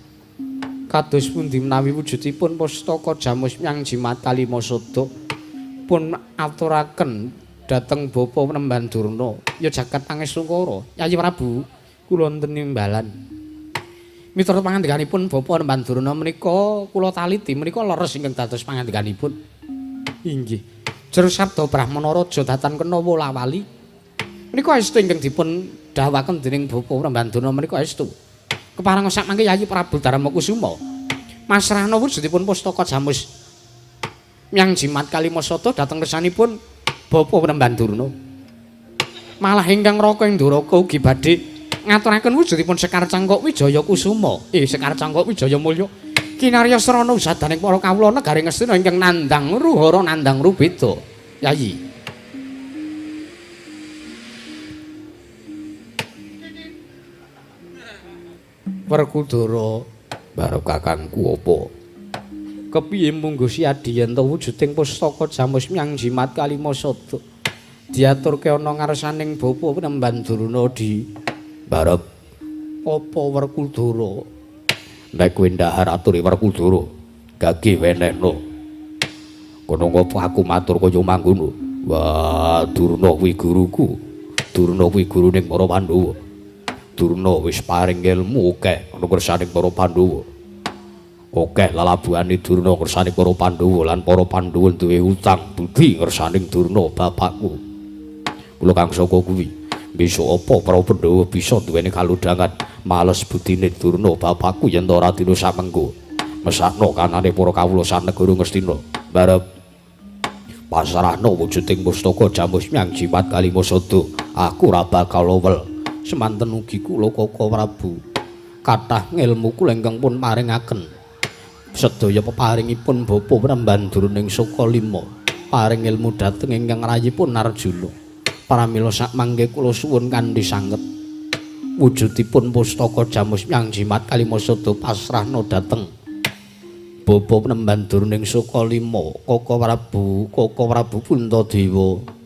C: Kados pundi menawi wujudipun pustaka Jamus Hyang Jimat Kalimasada pun aturaken dhateng Bapa Penemban Durna. Ya jagat pangestu kara. Yayi Prabu, kula wonten nimbalan. Miturut pangandikanipun Bapa Penemban Durna menika kula taliti menika leres ingkang dados pangandikanipun. Inggih. Jero sabda Brahmana Raja datan kena wolawali. Menika estu ingkang dipun dawuhaken dening Bapa Penemban Durna menika estu. Keparenga sak mangke Yayi Prabu Darmakusuma masrahna wujudipun pustaka Jamus Hyang Jimat Kalimasada dhateng kersanipun Bapa Penemban Durna. Malah ingkang Raka ing Ndoraka ugi badhe ngaturaken wujudipun Sekar Cangkok Wijaya Kusuma. Sekar Cangkok Wijaya Mulya kinarya srana usadaning para kawula negari Ngastina ingkang nandhang ruhara nandhang rubeda. Yayi. Werkudara barep kakangku apa? Kepiye munggo siadi yen to wujuding pustaka Jamus Hyang Jimat Kalimasada diaturke ana ngarsaning Bapa Penemban Durna di barep apa Werkudara? Nek kowe ndahar aturi Werkudara, gage wenehno. Kono ngopo aku matur kaya mangkono? Wah, Durna kuwi guruku. Durna kuwi guruning para Pandhawa.
B: Durna wis paring ilmu akeh ana kersaning para Pandhawa. Akeh lalabuhane Durna kersaning para Pandhawa lan para Pandhawa duwe utang budi kersaning Durna bapakku. Kula kang saka kuwi besok apa para Pandhawa bisa duweni kalodhangan males budine Durna bapakku yen ora dina samengko. Mesakno kanane para kawula sanegara Ngastina. Barep pasrahno wujuding pustaka Jamus Myang Jimat Kalimasada. Aku ora bakal lowel. Semanten ugi kula Kaka Prabu kathah ngilmuku ingkang pun maringaken sedaya peparingipun Bapa Prambanduruning Sukalima paring ilmu dhateng ingkang rayipun Arjuna pramila sak mangke kula suwun kanthi sanget wujudipun pustaka Jamus Myang Jimat Kalimasada pasrahna dhateng Bapa Prambanduruning Sukalima Kaka Prabu Puntadewa.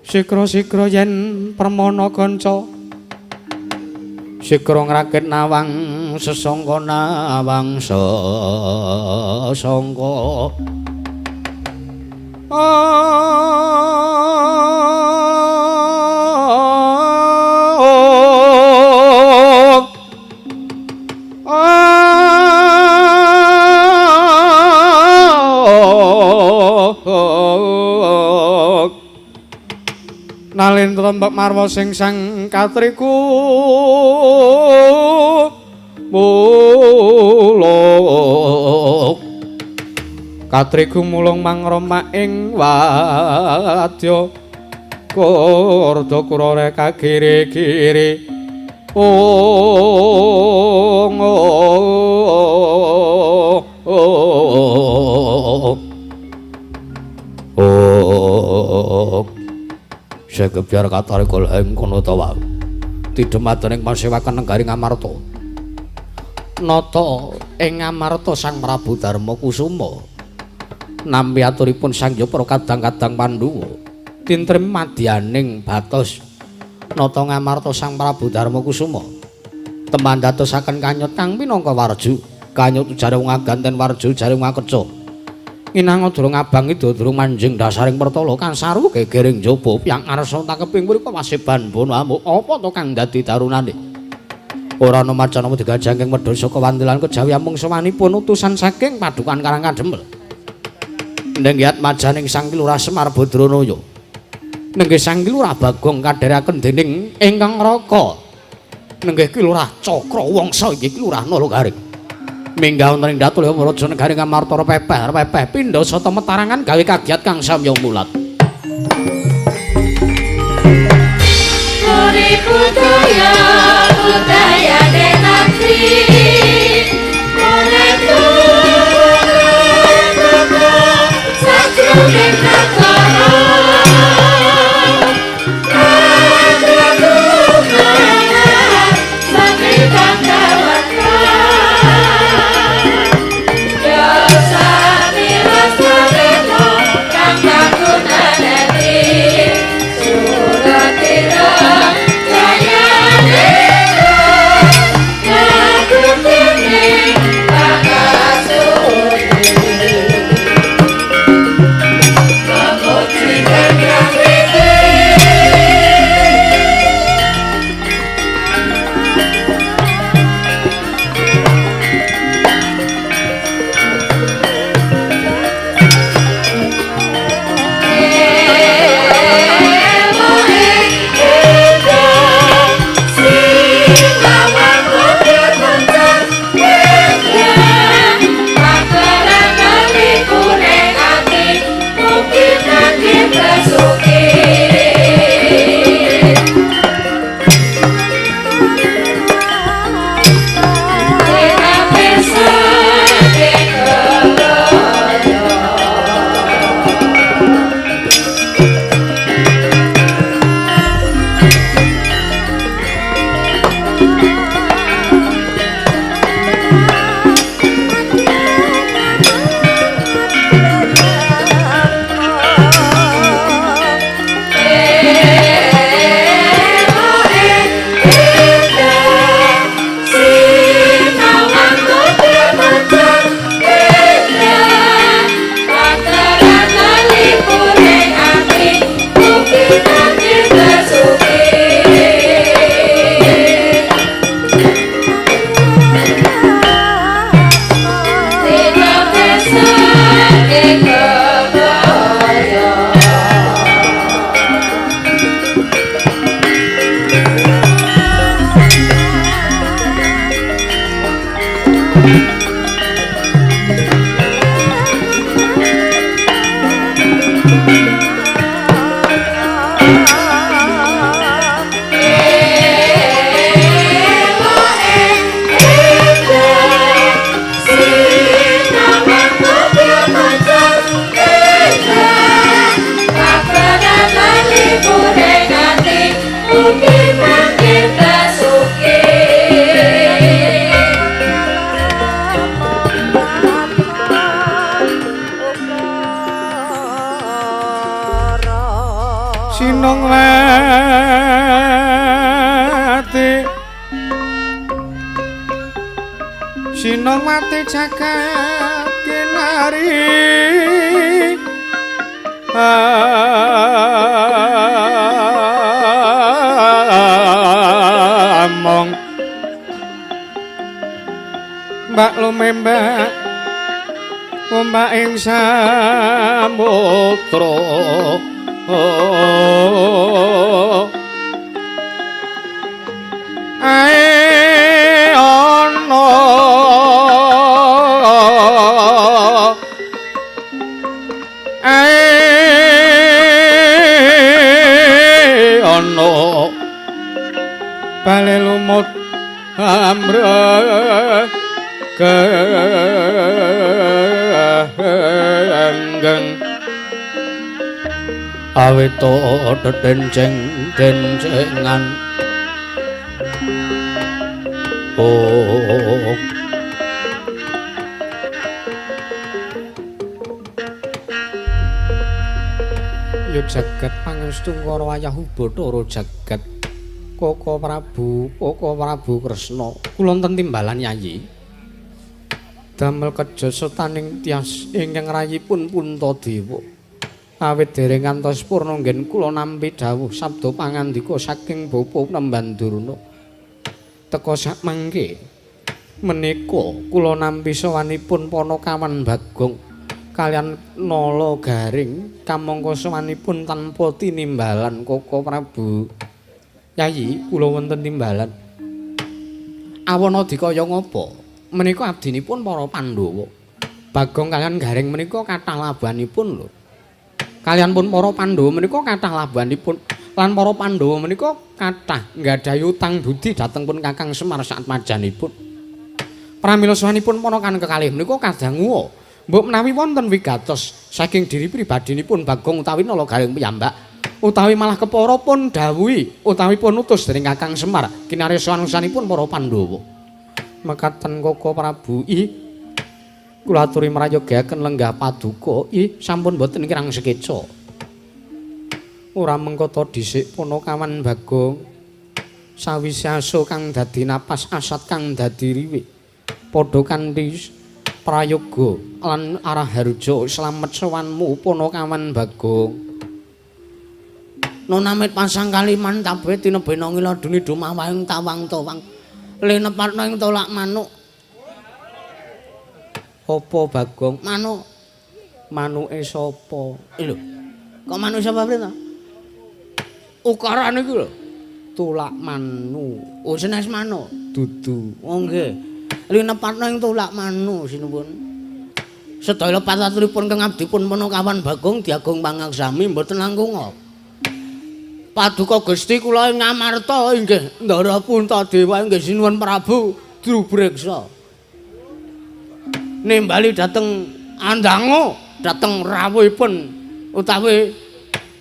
C: Sikra-sikra yen permana kanca sikra ngrakit nawang sesangka nawang sesangka Nalendra mbak marwa sing sang katriku mulung katriku mulung mangroma ing wadya kurda kurare kagiri-giri
B: Segebyar katarikul heng kono ta wae. Tidhemadening pasewakan nenggaring Amarta.
C: nata ing Amarta Sang Prabu Darmakusuma nampi aturipun Sang Yapara kadang-kadang Pandhawa tintrem madyaning batos nata ngamarta Sang Prabu Darmakusuma teman dadosaken kanyut kang minangka warju kanyut jare wong aganten warju jare wong akeca inang durung abangi durung manjing dasaring pertala kang saru gegering jaba piyang arsa takeping mriku waseban bono amuk apa to kang dadi darunane ora ana macana digajangking medhun saka wantilan kejawi amung sawanipun utusan saking padukan Karang Kademel nenggiat majaning Sang Kilurah Semar Badranaya nenggih Sang Kilurah Bagong kadheraken dening ingkang Raka nenggih Kilurah Cakrawangsa inggih Kilurah Nalagaring minggah wonten ing Datulya Raja Negaring Amarta pepeh pindha sata metarangan gawe kagiat kang samya mulat.
D: Puri budaya budaya denatri Moretu Satru Dekakara
C: Sinong mati Sinong mati jagat kinari among mbak lumembak ombak ing samudra ae ana bale lumut amrek kenggeng awito denceng-dencengan oh ya jagat pangestu karo Wayah Bathara jagat Koko Prabu Kresna kula wonten timbalan Yayi damel kejosetaning tias ingkang rayipun Puntadewa awit dereng ngantos purna nggen kula nampi dawuh sabda pangandika saking Bapa Nembandurna teka sak mangke menika kula nampi sawanipun Panakawan Bagong kalian Nala Garing kamangka sawanipun tanpa tinimbalan Koko Prabu Yayi kula wonten timbalan awana dikaya ngapa menika abdinipun para Pandhawa Bagong kalian Garing menika kathah labanipun lho kalian pun para Pandhawa menika kathah labanipun lan para Pandhawa menika kathah nggadahi utang budi dhateng pun Kakang Semar saat majanipun pramila sawanipun ponakan kekalih menika kadangu mbok menawi wonten wigatos saking diri pribadinipun Bagong utawi Nala Garing piyambak utawi malah kepara pun dawuhi utawi pun utus dening Kakang Semar kinarya sawanungsanipun para Pandhawa mekaten Koko Prabu kula aturi mrayogaken lenggah paduka sampun boten kirang sekeca ora mengkata dhisik Panakawan Bagong sawise aso kang dadi napas asat kang dadi riwe padha kanthi prayoga lan arah harja slamet sowanmu Panakawan Bagong nonamit pasang kaliman tabe tinebena ngiladuni dumawahing tawang-tawang linepatna ing tolak manuk apa Bagong manuke sapa lho kok manuk sapa prita ukarane iki lho tulak manu oh senes manuk dudu oh nggih linepatna ing tulak manu sinuwun sedaya pataturipun kang abdipun Panakawan Bagong diagung pangaksami mboten langkung Paduka Gusti kula ing Ngamarta inggih Ndara Puntadewa inggih sinuwun Prabu Drubreksa nimbali dhateng Andango dhateng rawuhipun utawi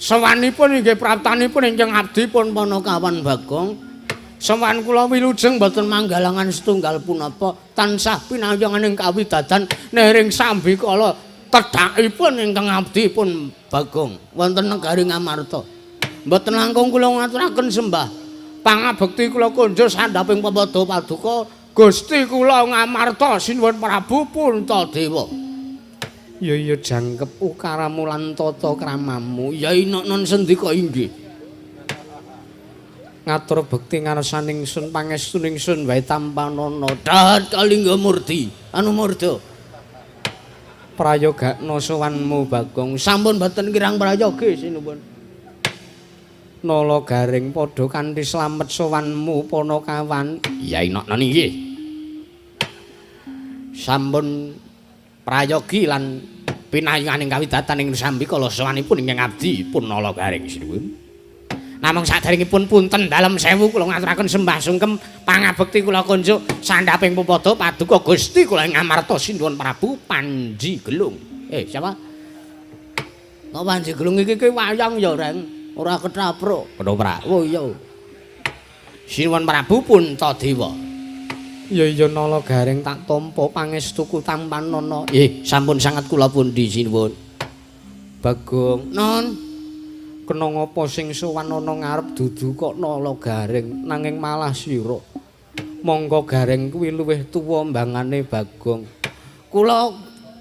C: sawanipun inggih praptanipun ingkang abdipun Panakawan Bagong sawan kula wilujeng boten manggalangan setunggal punapa tansah pinayanganing kawidadan nering sambikala tedhakipun ingkang abdipun Bagong wonten negari Ngamarta mboten langkung kula ngaturaken sembah pangabekti kula kunjuk sandhaping pepada paduka Gusti kula Ngamarta sinuwun Prabu Puntadewa ya iya jangkep ukaramu lan tata kramamu Yai non sendika inggih ngatur bekti ngarsaning sun pangestuning sun wae tampanana dahat kalingga murti anu murda prayogakna sowanmu Bagong sampun boten kirang prayoga sinuwun Nala Garing padha kanthi slamet sowanmu Panakawan Yai Nokna nggih sampun prayogi lan pinayunganing kawidatan ing sambi kala sawanipun ingkang abdi pun nala garing sinuwun. Namung saderengipun punten dalem sewu kula ngaturaken sembah sungkem pangabekti kula kunjuk sandhaping pupada paduka Gusti kula ing Amarta Sinuwun Prabu Panji Gelung. Siapa? Kok Panji Gelung iki wayang ya, Reng? Ora ketrapruk. Ketoprak. Oh iya. Sinuwun Prabu Puntadewa. Ya nala garing tak tampa pangestuku tampanana. Sampun sanget kula pundi sinuwun. Bagong. Non. Kena ngapa sing sowan ana ngarep dudu kok nala garing nanging malah sira. Monggo garing kuwi luwih tuwa mbangane Bagong. Kula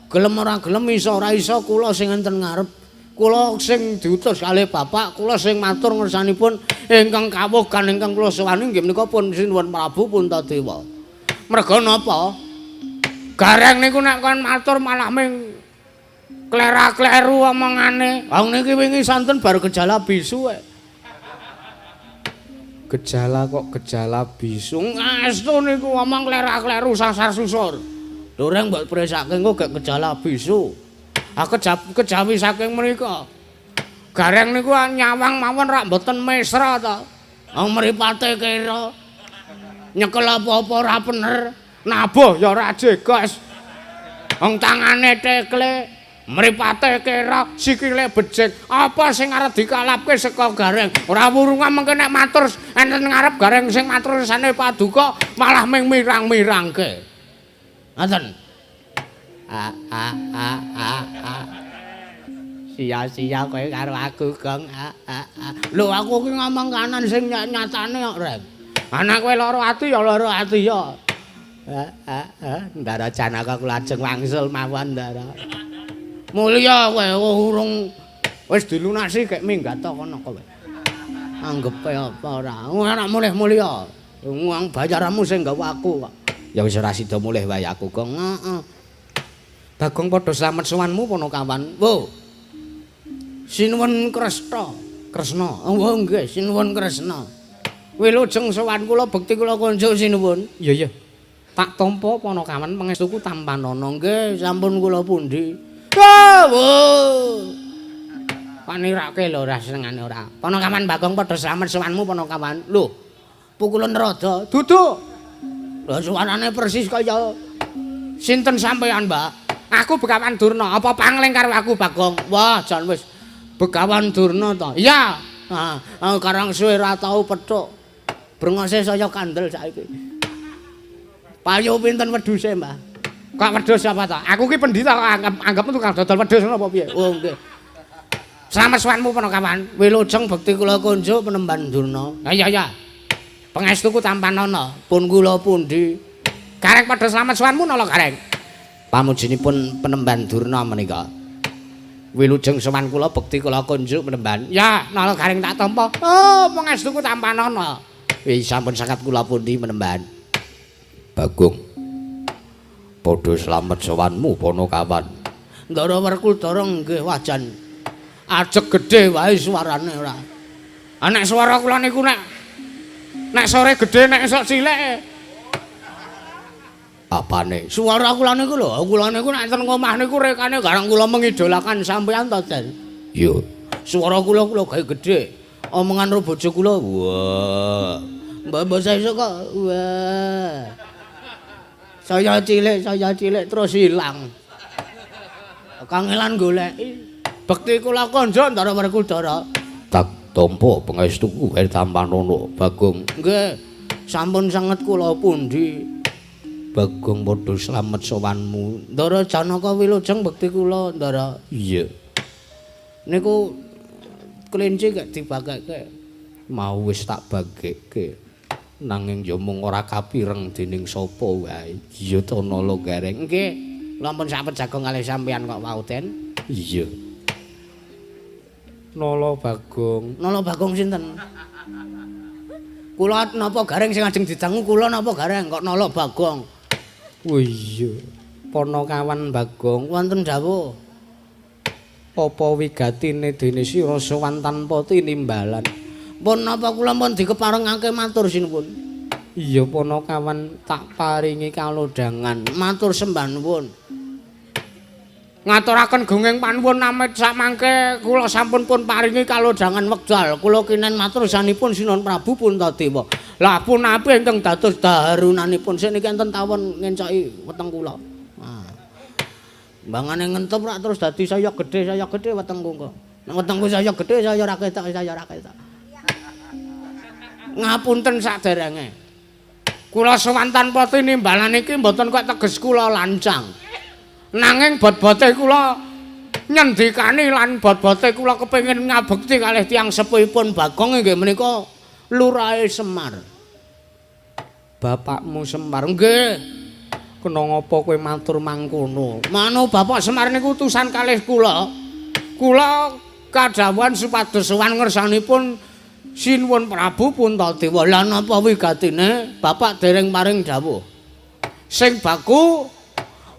C: gelem ora gelem iso ora iso kula sing enten ngarep. Kula sing diutus kalih bapak, kula sing matur ngersanipun ingkang kawogan ingkang kula sowani nggih menika pun Sinuwun Prabu Puntadewa. Merga napa? Gareng niku nek kon matur malah ming klera-kleru omongane. Wong niki wingi santen bar gejala bisu. Gejala bisu. Astu niku omong klera-kleru sasar susur. Doreng mbok presake engko gek gejala bisu. Kejawi saking mriku. Gareng niku nyawang mawon rak mboten mesra to. Wong mripate kira nyekel apa-apa ora bener. Nabuh ya ora jegos. Wong tangane tekle mripate kira sikile becik apa sing arep dikalapke saka gareng ora wurungan mengke nek matur enten ngarep gareng sing matur sane paduka malah ming mirang-mirangke ngoten sia-sia kowe karo aku Gong lho aku ki ngomong kanan sing nyatane kok Reng anak kowe lara ati ya lara ati ya ndara janaka kula ajeng wangsul mawon ndara Mulya kowe urung wis dilunasi gek minggat to kono kowe. Anggepe apa ora? Ora mulih mulya. Wong bayaranmu sing nggawa aku kok. Ya wis ora sida mulih wae aku, Gong. Heeh. Bagong padha slamet sowanmu Panakawan. Wo. Sinuwun Kresna. Oh nggih, Sinuwun Kresna. Wilujeng sowan kula bekti kula kunjuk Sinuwun. Iya. Tak tampa Panakawan pangestuku tampanana. Nggih, sampun kula pundi. Panirake lho ora senengane ora. Panakawan Bagong padha slamet sowanmu Panakawan. Lho, pukulan rada. Dudu. Lho suarane persis kaya sinten sampean, Mbak? Aku Begawan Durna. Apa pangling karo aku Bagong? Wah, jan wis Begawan Durna to. Iya. Karang suwe ora tau pethuk. Brengose saya kandel saiki. Payu pinten wedhuse, Mbah? Kok wedhus apa ta? Aku ki pendhita kok anggap tukang dodol wedhus ngono apa piye? Oh nggih. Slamet sowanmu Panakawan. Wilujeng bekti kula kunjuk Penemban Durna. Iya. Pangestuku tampanana. Pun kula pundi? Gareng padha slamet sowanmu nala gareng. Pamujinipun Penemban Durna menika. Wilujeng sowan kula bekti kula kunjuk Penemban. Ya, nala gareng tak tampa. Oh, pangestuku tampanana. Wis sampun sanget kula pundi Penemban. Bagong. Padha slamet sowanmu Panakawan. Ndara Werkudara nggih wajan. Ajeg gedhe wae suarane ora. Nek swara kula niku nek sore gedhe nek esuk cilik. Apane? Suara kula niku lho, kula niku nek enten omah niku rekane garang kula mengidolakan sampeyan to, Den. Yo. Suara kula gawe gedhe. Omongan karo bojo kula, wah. Mbak saya kok wah. Saya cilik terus hilang. Kangelan goleki. Bekti kula kandha Ndara Werkudara. Tak tampa pangestuku tampanana Bagong. Nggih. Sampun sanget kula pundi. Bagong padha slamet sowanmu. Ndara Janaka wilujeng bekti kula Ndara. Iya. Niku kelinci gak dibagake. Mau wis tak bageke. Nanging ya mung ora kapireng dening sapa wae. Iya to nala gareng. Nggih, lampun sapet jago kalih sampeyan kok wau Den. Iya. Nala Bagong sinten? Kula napa gareng sing ajeng didangu kula napa gareng kok nala Bagong. Oh iya. Panakawan Bagong wonten dawuh. Apa wigatine dene sira sowan tanpa tinimbalan. Pun napa kula pun dikeparengake matur sinuwun. Iya Panakawan tak paringi kalodhangan matur sembah nuwun. Ngaturaken gunging panuwun namit samangke kula sampun pun paringi kalodhangan wekdal. Kula kinen matur sanipun Sinuhun Prabu Puntadewa. Lah punapi ingkang dados daharunanipun niki enten tawon ngencoki weteng kula. Nah. Mbangane ngentep rak terus dadi saya gedhe wetengku kok. Nek wetengku saya gedhe saya ora ketok. Ngapunten saderenge. Kula sowan tanpa tinimbalan iki mboten kok teges kula lancang. Nanging bot-bote kula nyendikani lan bot-bote kula kepengin ngabekti kalih tiyang sepuhipun Bagong inggih menika Lurahe Semar. Bapakmu Semar nggih. Kena ngapa kowe matur mangkono? Manu Bapak Semar niku utusan kalih kula. Kula kadhawuhan supados sowan ngersanipun Sinuhun Prabu Puntadewa. Lah napa wigatine Bapak dereng paring dawuh. Sing baku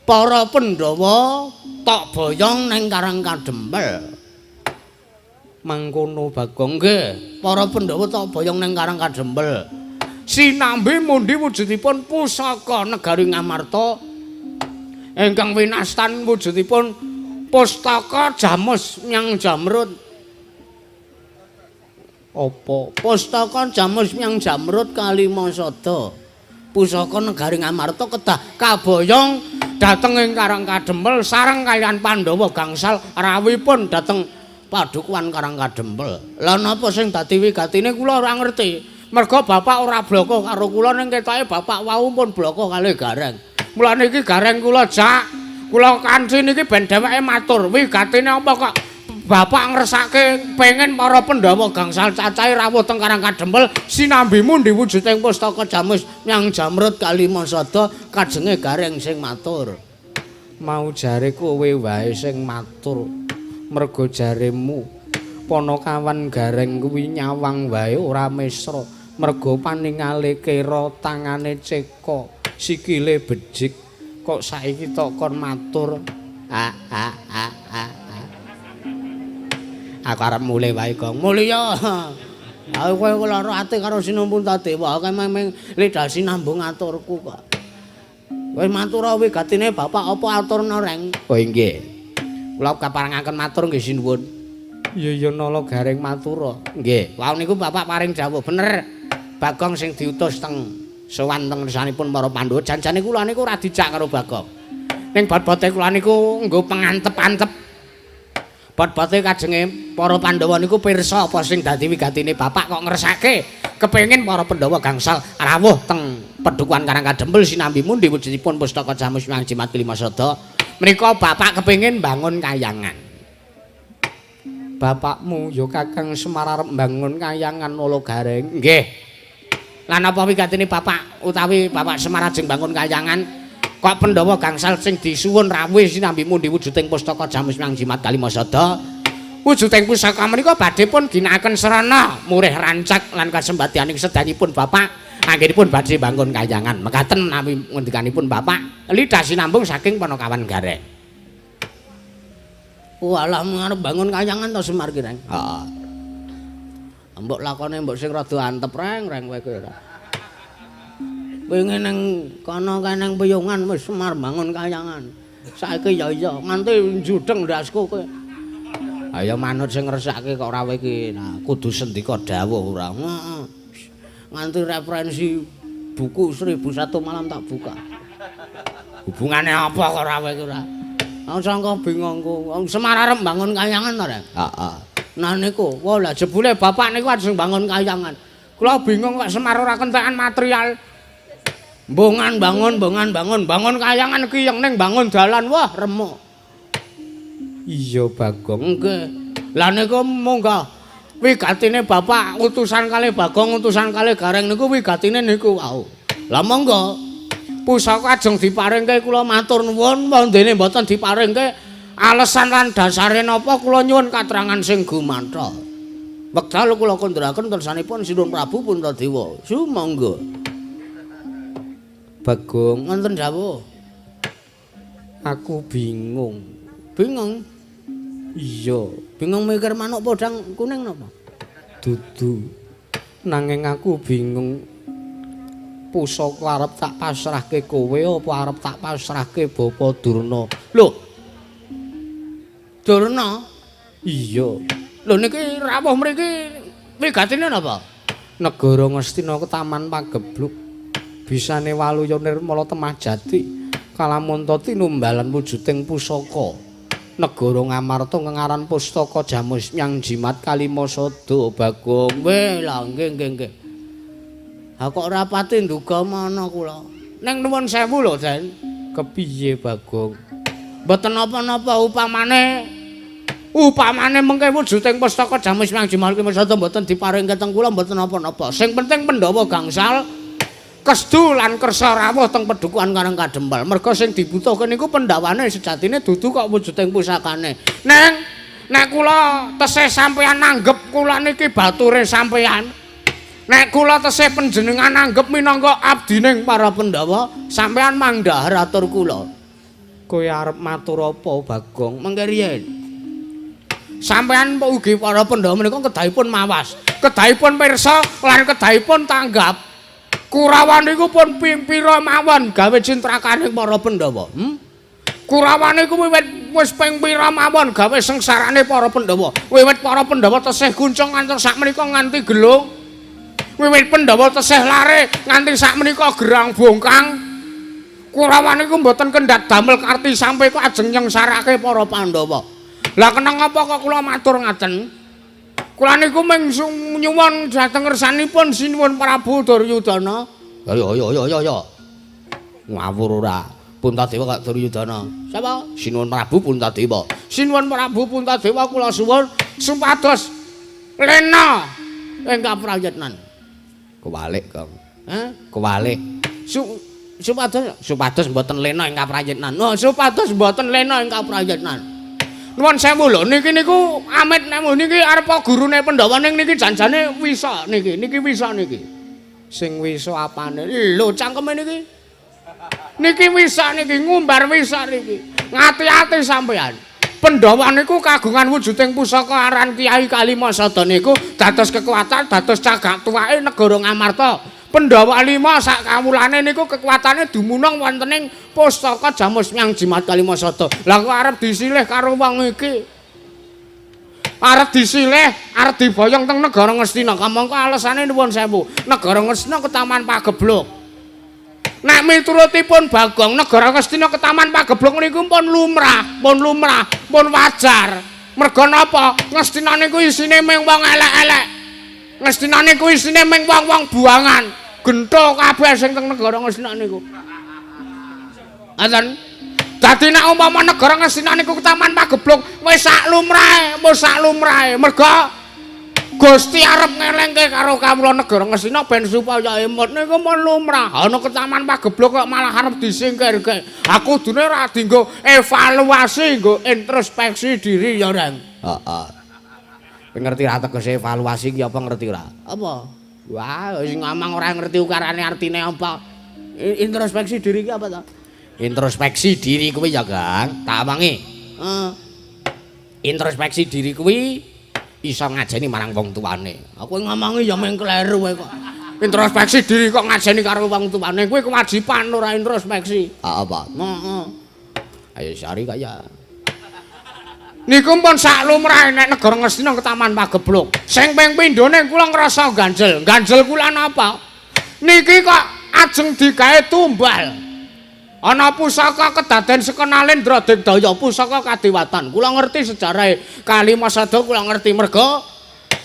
C: para Pandhawa tok boyong ning Karang Kadempel. Mangkono Bagong nggih, para Pandhawa tok boyong ning Karang Kadempel. Sinambi mundi wujudipun pusaka negari Ngamarta. Ingkang winastan wujudipun pustaka Jamus Myang Jamrut. Apa? Pustaka Jamus Myang Jamrut Kalimasada. Pusaka negari Ngamarta kedah kaboyong dhateng ing Karang Kadempel sareng kaliyan Pandhawa gangsal rawuhipun dhateng padukuhan Karang Kadempel. Lah napa sing dadi wigatine kula ora ngerti. Merga bapak ora bloko karo kula ning ketoke bapak wau pun bloko kalih Gareng. Mulane iki Gareng kula jak kula kanthi niki ben dheweke matur wigatine apa kok bapak ngresake pengen para Pandhawa gangsal cacahe rawuh teng Karang Kadempel sinambimu diwujuding pustaka Jamus Myang Jamrut Kalimasada kajenge Gareng sing matur. Mau jare kowe wae sing matur. Merga jaremu Panakawan Gareng kuwi nyawang wae ora mesra. Merga paningale kira tangane ceka, sikile becik. Kok saiki tok kon matur. Aku arep mulih wae, Gong. Mulya. Aku kowe lara ati karo Sinuhun Puntadewa, aku memang lidasi nambung aturku kok. Kowe matur wigatine bapak apa aturna reng? Oh nggih. Kula kaparengaken matur nggih Sinuhun. Iya nala Gareng matur. Nggih, wau niku bapak paring dawuh bener. Bagong sing diutus teng sowan teng ngersanipun para Pandhawa janjane kula niku ora dijak karo Bagong. Ning bot-bote kula niku nggo pengantep-antep. Bot-bote kajenge para Pandhawa niku pirsa apa sing dadi wigatine bapak kok ngersake kepengin para Pandhawa gangsal rawuh teng Padukuhan Karang Kadempel sinambimu diwujudipun pustaka Jamus Myang Jimat Kalimasada. Menika bapak kepengin bangun kayangan. Bapakmu ya Kakang Semar arep bangun kayangan Nala Gareng. Nggih. Lah napa wigatine bapak utawi Bapak Semar ajeng bangun kayangan kok Pandhawa gangsal sing disuwun rawuh sinambimu diwujuding pustaka Jamus Myang Jimat Kalimasada. Wujuding pusaka menika badhe pun ginakaken serana murih rancak lan kasembadyaning sedanipun bapak anggenipun badhe bangun kayangan. Mekaten menawi ngendikanipun bapak lidah sinambung saking Panakawan Gareng. Walah ngarep bangun kayangan to Semar ki, Reng. Heeh. Mbok lakone mbok sing rada antep reng kowe kuwi ora. Pengen nang kono keneng peyungan wis Semar bangun kayangan. Saiki ya iya nganti njudeng ndasku kowe. Ayo manut sing ngresake kok ora kowe iki. Nah, kudu sendika dawuh ora. Heeh. Nganti referensi buku 1001 malam tak buka. Hubungane apa kok ora kowe iki ora? Aku sangka bingungku. Wong Semar arep bangun kayangan to, Rek? Heeh. Nah niku, wah lah jebule bapak niku ajeng bangun kayangan. Kula bingung kok Semar ora kentekan material. Bangun bangun kayangan iki yang ning bangun dalan wah remuk. Iya Bagong. Nggih. Lah niku munggah wigatine bapak utusan kalih Bagong utusan kalih Gareng niku wigatine niku wau. Lah monggo pusaka ajeng diparingke kula matur nuwun wondene mboten diparingke alesan lan dasare napa kula nyuwun katerangan sing gumanthah. Wekdal kula kandharaken kersanipun Sinuhun Prabu Puntadewa. Sumangga. Bagong wonten dawuh. Aku bingung. Bingung? Iya, bingung mikir manuk podang kuning napa? Dudu. Nanging aku bingung pusaka arep tak pasrahke kowe apa arep tak pasrahke Bapa Durna. Lho, Durna. Iya. Lho niki rawuh mriki wigatine napa? Negara Ngastina Ketaman Pagebluk. Bisane Waluya Nirmala Temah Jati. Kalamunta tinumbalan wujuding pusaka. Negara Ngamarta ngengaran pustaka Jamus Myang Jimat Kalimasada Bagong. Weh lah nggih. Ha kok ora pati nduga mana kula. Ning nuwun sewu lho, Den. Kepiye Bagong? Mboten napa-napa upamane mengke wujuding pustaka Jamus Myang Jimat Kalimasada mboten diparing keteng kula mboten napa-napa. Sing penting Pandhawa gangsal Kesdu lan kersa rawuh teng Pedukuhan Karang Kadempel. Merga sing dibutuhke niku Pandhawane sejatine dudu kok wujuding pusakane. Nek kula tesih sampeyan nanggep kula niki bature sampeyan. Nek kula tesih panjenengan nanggep minangka abdining para Pandhawa, sampeyan mandhahar atur kula. Kowe arep matur apa, Bagong? Mengke riyen. Sampeyan ugi para Pandhawa menika kedahipun mawas, kedahipun pirsa lan kedahipun tanggap. Kurawan niku pun pira mawon gawe cintrakaning para Pandhawa. Kurawan niku wis ping pira mawon gawe sengsarane para Pandhawa. Wiwit para Pandhawa tesih kuncung ngantos sakmenika nganti gelung. Wiwit Pandhawa tesih lare nganti sakmenika gerang bongkang. Kurawan niku mboten kendhat damel karti sampe kok ajeng nyengsarake para Pandhawa. Lah kenang apa kok kula matur ngaten? Kula niku mung nyuwun dhateng ngersanipun sinuwun Prabu Duryudana. Ya. Ngawur ora. Puntadewa kok Duryudana. Sapa? Sinuwun Prabu Puntadewa. Sinuwun Prabu Puntadewa kula suwun supados lena ingkang prayitnan. Kewalik, Kang. Kewalik. Supados mboten lena ingkang prayitnan. No, supados mboten lena ingkang prayitnan. Nuwun sewu lho niki niku amit nemu niki arepa gurune Pandhawa ning niki janjane wisa niki wisa niki. Sing wisa apane? Lho cangkeme niki. Niki wisa niki ngumbar wisa niki. Ngati-ati sampean. Pandhawa niku kagungan wujuding pusaka aran Kyai Kalimasada niku dados kekuatan dados cagak tuwake negara Ngamarta. Pandhawa 5 sak kawulane niku kekuatane dumunung wontening pustaka Jamus Myang Jimat Kalimasada. Lah kok arep disilih karo wong iki. Arep disilih, arep diboyong teng negara Ngastina. Kamangka alesane nuwun sewu. Negara Ngastina Ketaman Pagebluk. Nek miturutipun Bagong negara Ngastina Ketaman Pagebluk niku pun lumrah, pun wajar. Merga napa? Ngastina niku isine mung wong elek-elek. Ngastina niku isine mung wong-wong buangan. Gento kabeh sing teng negara Ngastina niku. Ngoten. Dadi nek umpama negara Ngastina niku Ketaman Pagebluk wis sak lumrahe, merga Gusti arep ngelengke karo kawula negara Ngastina ben supaya emut niku mun lumrah. Ana Ketaman Pagebluk kok malah arep disingkirke. Aku kudune ra dienggo evaluasi, nggo introspeksi diri ya, Reng. Heeh. Ngerti ra tegese evaluasi ki apa ngerti ra? Apa? Wah, sing ngomong ora ngerti ukarane artine apa. Introspeksi diri ki apa ta? Introspeksi diri kuwi ya, Gang. Tak awangi. Introspeksi diri kuwi iso ngajeni marang wong tuane. Aku ngomongi ya mung kleru wae kok. Introspeksi diri kok ngajeni karo wong tuane kuwi kewajiban ora introspeksi. Apa? Heeh. Ayo sari kaya. Niku pun sak lumrahe nek negara Ngastina Ketaman Pagebluk. Sing ping pindhone kula ngrasa ganjel. Ganjel kula napa? Niki kok ajeng digawe tumbal. Ana pusaka kedaden Sekenalendra Digdaya, pusaka kadewatan. Kula ngerti sejarahe Kalimasada, kula ngerti merga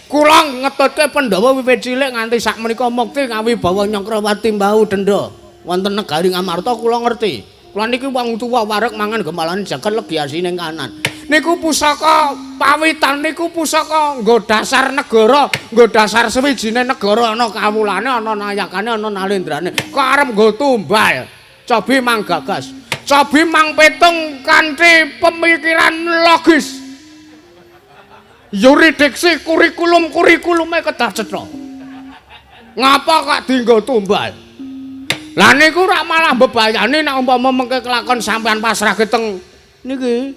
C: kula ngetutke Pandhawa wiwit cilik nganti sakmenika mukti ngawibawa Nyakrawati Mbahu Denda wonten negari Ngamarta kula ngerti. Kula niki wong tuwa wareg mangan gemalan jagat legiasi ning kanan. Niku pusaka pawitan niku pusaka nggo dasar negara, nggo dasar sewijine negara ana kawulane, ana nayakane, ana nalendrane. Kok arep nggo tumbal. Cobi mang gagas. Cobi mang petung kanthi pemikiran logis. Yuridiksi kurikulum-kurikulume kedah cetha. Ngapa kok dienggo tumbal? Lah niku rak malah bebayani nek umpama mengke kelakon sampean pasrahke teng niki.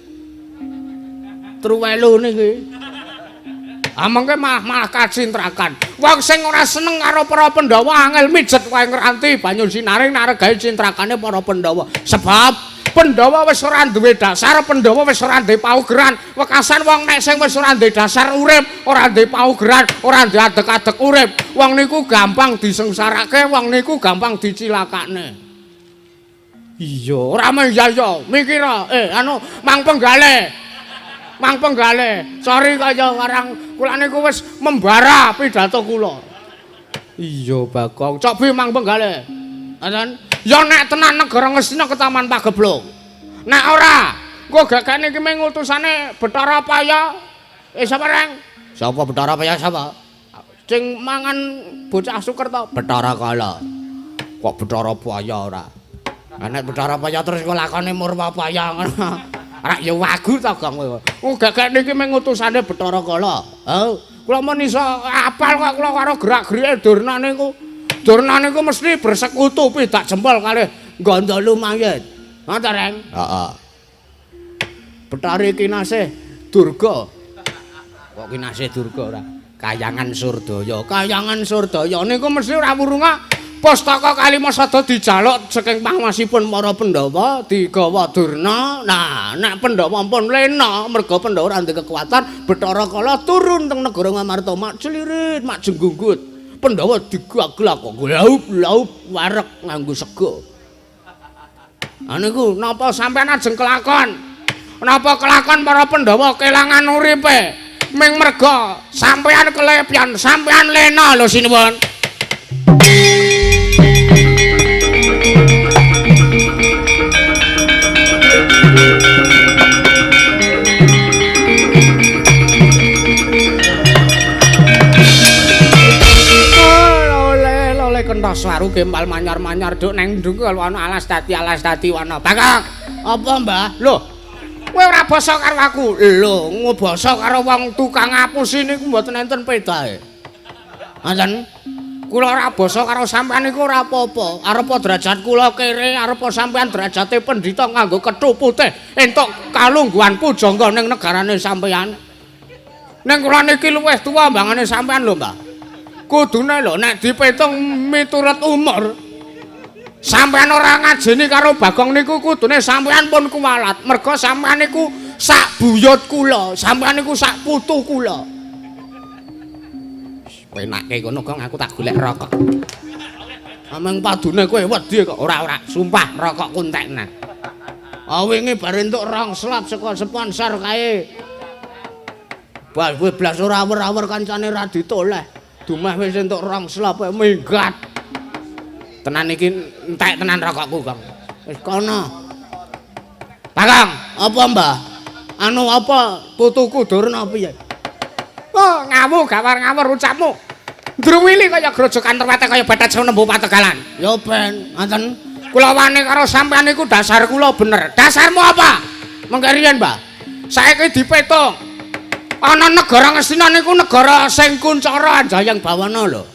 C: Truwelu niki. Amangke malah kacintrakan. Wong sing ora seneng karo para Pandhawa angel mijet wae ngranti banyu sinaring nek gawe cintrakane para Pandhawa. Sebab Pandhawa wis ora duwe dasar, Pandhawa wis ora duwe paugeran. Wekasan wong nek sing wis ora duwe dasar urip, ora duwe paugeran, ora duwe adeg-adeg urip, wong niku gampang disengsarake, wong niku gampang dicilakane. Iya, ora meh ya mikira. Mang Penggale. Mang Penggale, sorry kaya karang kula niku wis membara pidato kula. Iya, Bagong. Cobi Mang Penggale. Ngoten. Ya nek tenan negara Ngastina ke Taman Pagebluk. Nek ora, engko gagane iki mung utusane Bathara Paya. Sapa reng? Sapa Bathara Paya sapa? Sing mangan bocah Sukerta, Bathara Kala. Kok Bathara Paya ora? Nek Bathara Paya terus kok lakone Murwa Paya ngono. Ora ya wagu ta, Gong kowe. Gagane iki mung utusane Bathara Kala. Kula men iso apal kok kula karo gerak-gerike Durna niku. Durna niku mesti bersekutu pidak jempol kalih Gandala mayit. Ngoten, Reng? Heeh. Bathari Kinasih Durga. Kok Kinasih Durga ora? Kayangan Surdaya. Kayangan Surdaya niku mesti ora wurunga pustaka Kalimasada dijaluk saking pangmasipun para Pandhawa digawa Durna. Nah, nek Pandhawa pun lena merga Pandhawa ora ndek kekuatan, Bathara Kala turun teng negara Ngamarta mak celirit, mak jenggunggut. Pandhawa digaglak kok laup-laup wareg nganggo sega. Niku napa sampean ajeng kelakon? Napa kelakon para Pandhawa kelangan uripe? Ming merga sampean kelepyan, sampean lena lho sinuwun. Kentaswaru gempal manyar-manyar duk neng ndung kalau ana alas dadi wana. Bakak. Apa, Mbah? Lho. Kowe ora basa karo aku. Lho, ngobasa karo wong tukang ngapusi niku mboten enten pedae. Ngoten. Kula ora basa karo sampean niku ora apa-apa. Arepa derajat kula kere, arepa sampean derajate pendhita nganggo kethu putih entuk kalungguhan pujangga ning negarane sampean. Ning kula niki luwih tuwa mbangane sampean lho, Mbah. Kudune lho nek dipitung miturut umur sampean ora ngajeni karo Bagong niku kudune sampean pun kuwalat merga sampean niku sak buyut kula sampean niku sak putu kula. Penake ngono Gong aku tak golek rokok. Ameng padune kowe wedi kok ora sumpah rokokku entekna. Wingi bar entuk rong slap saka sponsor kae. Bal kowe blas ora awer-awer kancane ra ditoleh. Dumah wis entuk rong slap minggat. Tenan iki entek tenan rokokku, Kang. Wis kono. Bagong, apa, Mbah? Anu apa putuku Durna piye? Oh, ngawu gawar-ngawur ucapmu. Ndruwili kaya grojokan terwete kaya batat senembu pategalan. Ya ben, ngoten. Kula wani karo sampean niku dasar kula bener. Dasarmu apa? Mengke riyen, Mbah. Saiki dipetung. Ana negara Ngastina niku negara sing kuncara Anjayang Bawana lho.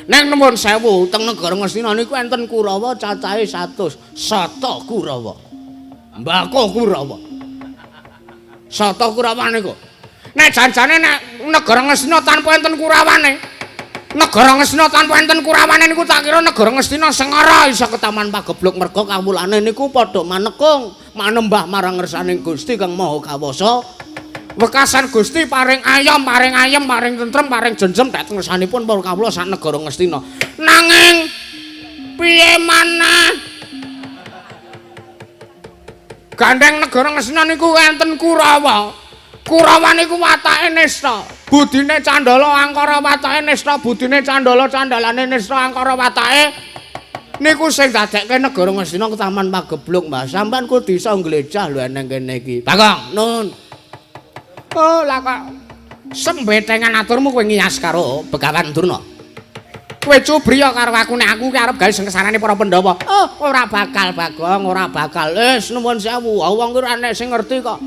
C: Neng nuwun sewu teng negara Ngastina niku enten Kurawa cacahe 100, Sata Kurawa. Mbako Kurawa. Sata Kurawa niku. Nek janjane nek negara Ngastina tanpa enten Kurawane. Negara Ngastina tanpa enten Kurawane niku tak kira negara Ngastina sing ora iso ke Taman Pagebluk merga kawulane niku padha manekung manembah marang ngersaning Gusti Kang Maha Kawasa. Wekasan Gusti paring ayam, paring tentrem, paring jenjem dak ngersanipun para kawula sak negara Ngastina. Nanging piye manah gandeng negara Ngastina niku enten Kurawa. Kurawa niku watake nista, budine Candala angkara watake nista, budine Candala candalane nista angkara watake. Niku sing dadekke negara Ngastina ke Taman Pagebluk, Mbah. Sampeyan kudu iso nglejah lho eneng kene iki. Bagong, nun. Oh, lah kok sembetengan aturmu kowe ngiyas karo Begawan Durna. Kowe cubriya karo aku nek aku ki arep gawe sengsarane para Pandhawa. Oh, ora bakal, Bagong, ora bakal. Nuwun sewu, wong ki ora nek sing ngerti kok.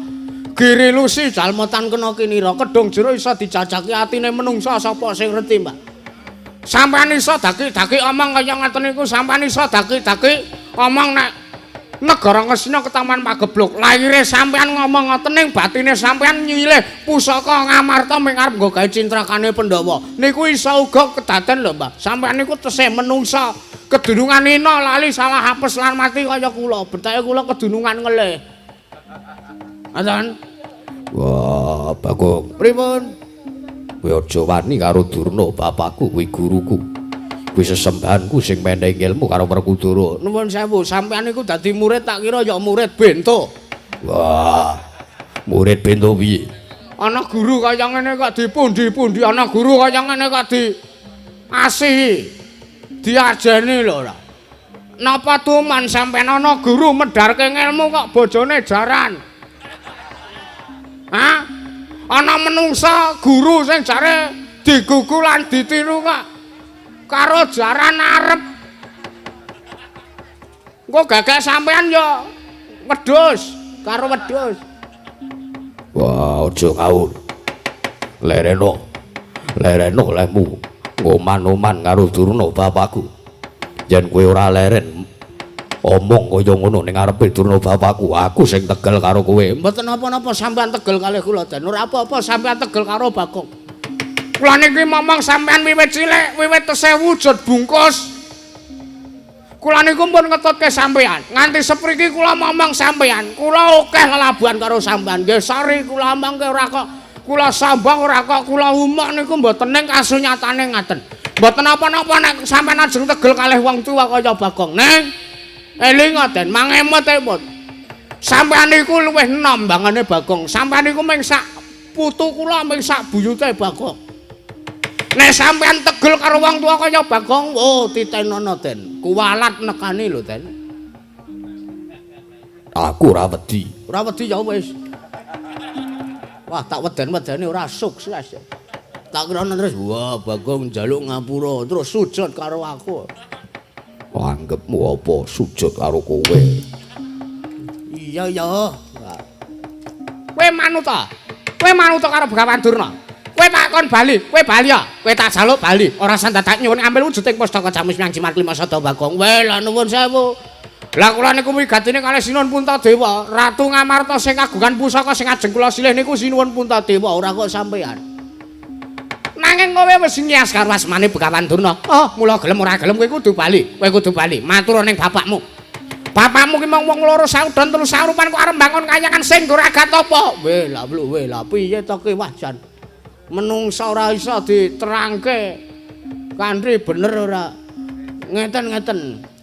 C: Giri lusi jalmotan kena kinira, kedung jero iso dijajaki atine menungsa sapa sing ngerti, Mbak. Sampeyan iso daki-daki omong kaya ngoten niku, sampeyan iso daki-daki omong nek negara Ngastina ke Taman Pagebluk. Lahire sampean ngomong ngoten ning batine sampean nyilih pusaka Ngamarta ming arep nggo gawe cintrakane Pandhawa. Niku iso uga kedaden lho, Mbah. Sampean niku tesih menungsa kedunungan ina lali salah hapes lan mati kaya kula. Betake kula kedunungan ngelih. Ngoten.
B: Wah, Bagong.
C: Pripun?
B: Kowe aja wani karo Durna, bapakku kuwi guruku. Kuwi sesembahanku sing menehi ilmu karo Werkudara.
C: Nuwun sewu, sampeyan iku dadi murid tak kira ya murid bento.
B: Wah. Murid bento piye?
C: Ana guru kaya ngene kok dipundi-pundi, ana guru kaya ngene kok diasihi. Diajeni lho ora. Napa tuman sampeyan ana guru medharke ilmu kok bojone jaran? Hah? Ana menungsa guru sing jare digugu lan ditiru kok karo jaran arep. Engko gagak sampeyan ya wedhus karo wedhus.
B: Wah, aja ngawur. Lereno lemu ngoman-oman karo Durna bapakku. Yen kowe ora leren omong kaya ngono ning ngarepe Durna bapakku, aku sing tegel karo kowe.
C: Mboten napa-napa sampean tegel kalih kula Den. Ora apa-apa sampean tegel karo Bagong. Kula niki momong sampean wiwit cilik, wiwit tesih wujud bungkus. Kula niku pun ngetutke sampean. Nganti sepriki kula momong sampean. Kula akeh lelabuhan karo sampean. Nggih sari kula omongke ora kok kula sambang ora kok kula umuk niku mboten ning kasunyatane ngaten. Mboten apa-apa nek sampean ajeng tegel kalih wong tuwa kaya Bagong. Ning eling Den, mangemot-emot. Sampean niku luwih enom bangane Bagong. Sampean niku mung sak putu kula mung sak buyute Bagong. Nek sampean tegel karo wong tua kaya Bagong, oh titenono Den. Kuwalat nekani lho Den.
B: Aku ora wedi.
C: Ora wedi ya wis. Wah, tak weden-wedeni ora sukses. Tak kira terus, wah Bagong njaluk ngapura terus sujud karo aku.
B: Anggepmu apa sujud karo kowe?
C: Iya ya. Kowe manut ta? Kowe manut karo Begawan Durna. Kowe takon bali, kowe bali ya. Kowe tak jaluk bali. Ora sandadak nyuwun ambil wujuding pustaka Jamus Hyang Jimat Lima Sada Bagong. Weh lah nuwun sewu. Lah kula niku wigatine kalih Sinuwun Puntadewa, Ratu Ngamarta sing kagungan pusaka sing ajeng kula silih niku Sinuwun Puntadewa, ora kok sampean. Nanging kowe wis ngias karo asmane Begawan Durna. Oh, mula gelem ora gelem kowe kudu bali. Kowe kudu bali. Matur ning bapakmu. Bapakmu ki mung wong loro saudon terus saurupan kok arep bangun kayangan sing ora gatopo. Weh lah piye to ki wah jan. Menungsa ora iso diterangke kanthi bener ora. Ngeten.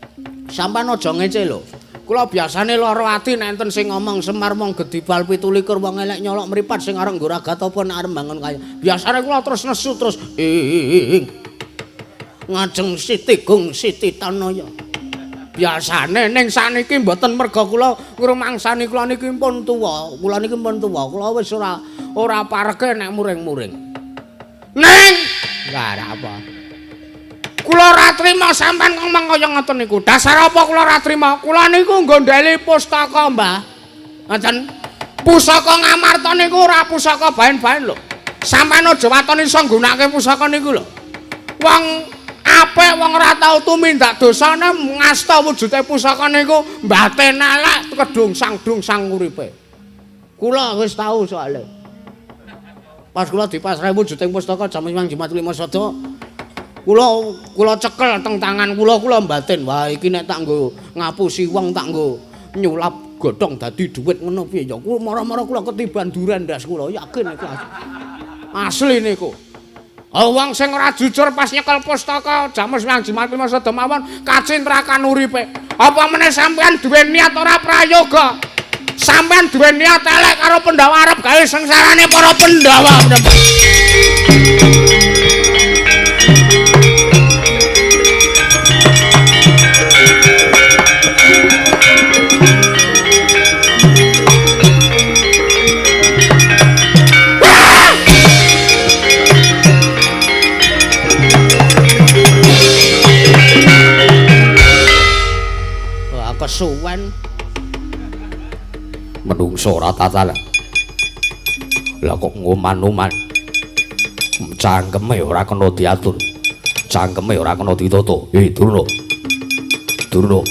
C: Sampeyan aja ngece lho. Kula biasane lara ati nek enten sing ngomong Semar mong gedibal 17 wong elek nyolok mripat sing arep nggo ragat apa nek arep bangun kaya. Biasane kula terus nesu terus ngajeng Siti Gung Siti Tanaya. Biasane ning saniki mboten merga kula ngrumangsani kula niki pun tuwa. Kula niki pun tuwa. Kula wis ora pareke nek muring-muring. Ning ora apa. Kula ora trima sampean ngomong kaya ngoten niku. Dasar apa kula ora trima? Kula niku nggondheli pustaka, Mbah. Ngoten. Pusaka Ngamarta niku ora pusaka baen-baen lho. Sampeyan aja watoni iso nggunakake pusaka niku lho. Wong apik wong ora tau tumindak dosane ngasta wujude pusaka niku mbaten elek kedungsang-dungsang uripe. Kula wis tau soalé. Pas kula dipasrahi wujuding pustaka Jamus Hyang Jimat Lima Sada, kula cekel teng tangan kula mbaten. Wah iki nek tak nggo ngapusi wong tak nggo nyulap godhong dadi dhuwit ngono piye ya. Kula mara-mara kula ketiban duren ndas kula yakin iki asli niku. Wong sing ora jujur pas nyekel pustaka Jamus Hyang Jimat Lima Sada mawon kacintrakan uripe. Apa meneh sampean duwe niat ora prayoga? Sampean duwe niat elek karo Pandhawa arep gawe sengsarane para Pandhawa. Kesuwen
B: Menungso ora tatalan. Lah kok ngoman-oman. Cangkeme ora kena diatur. Cangkeme ora kena ditata. Durna.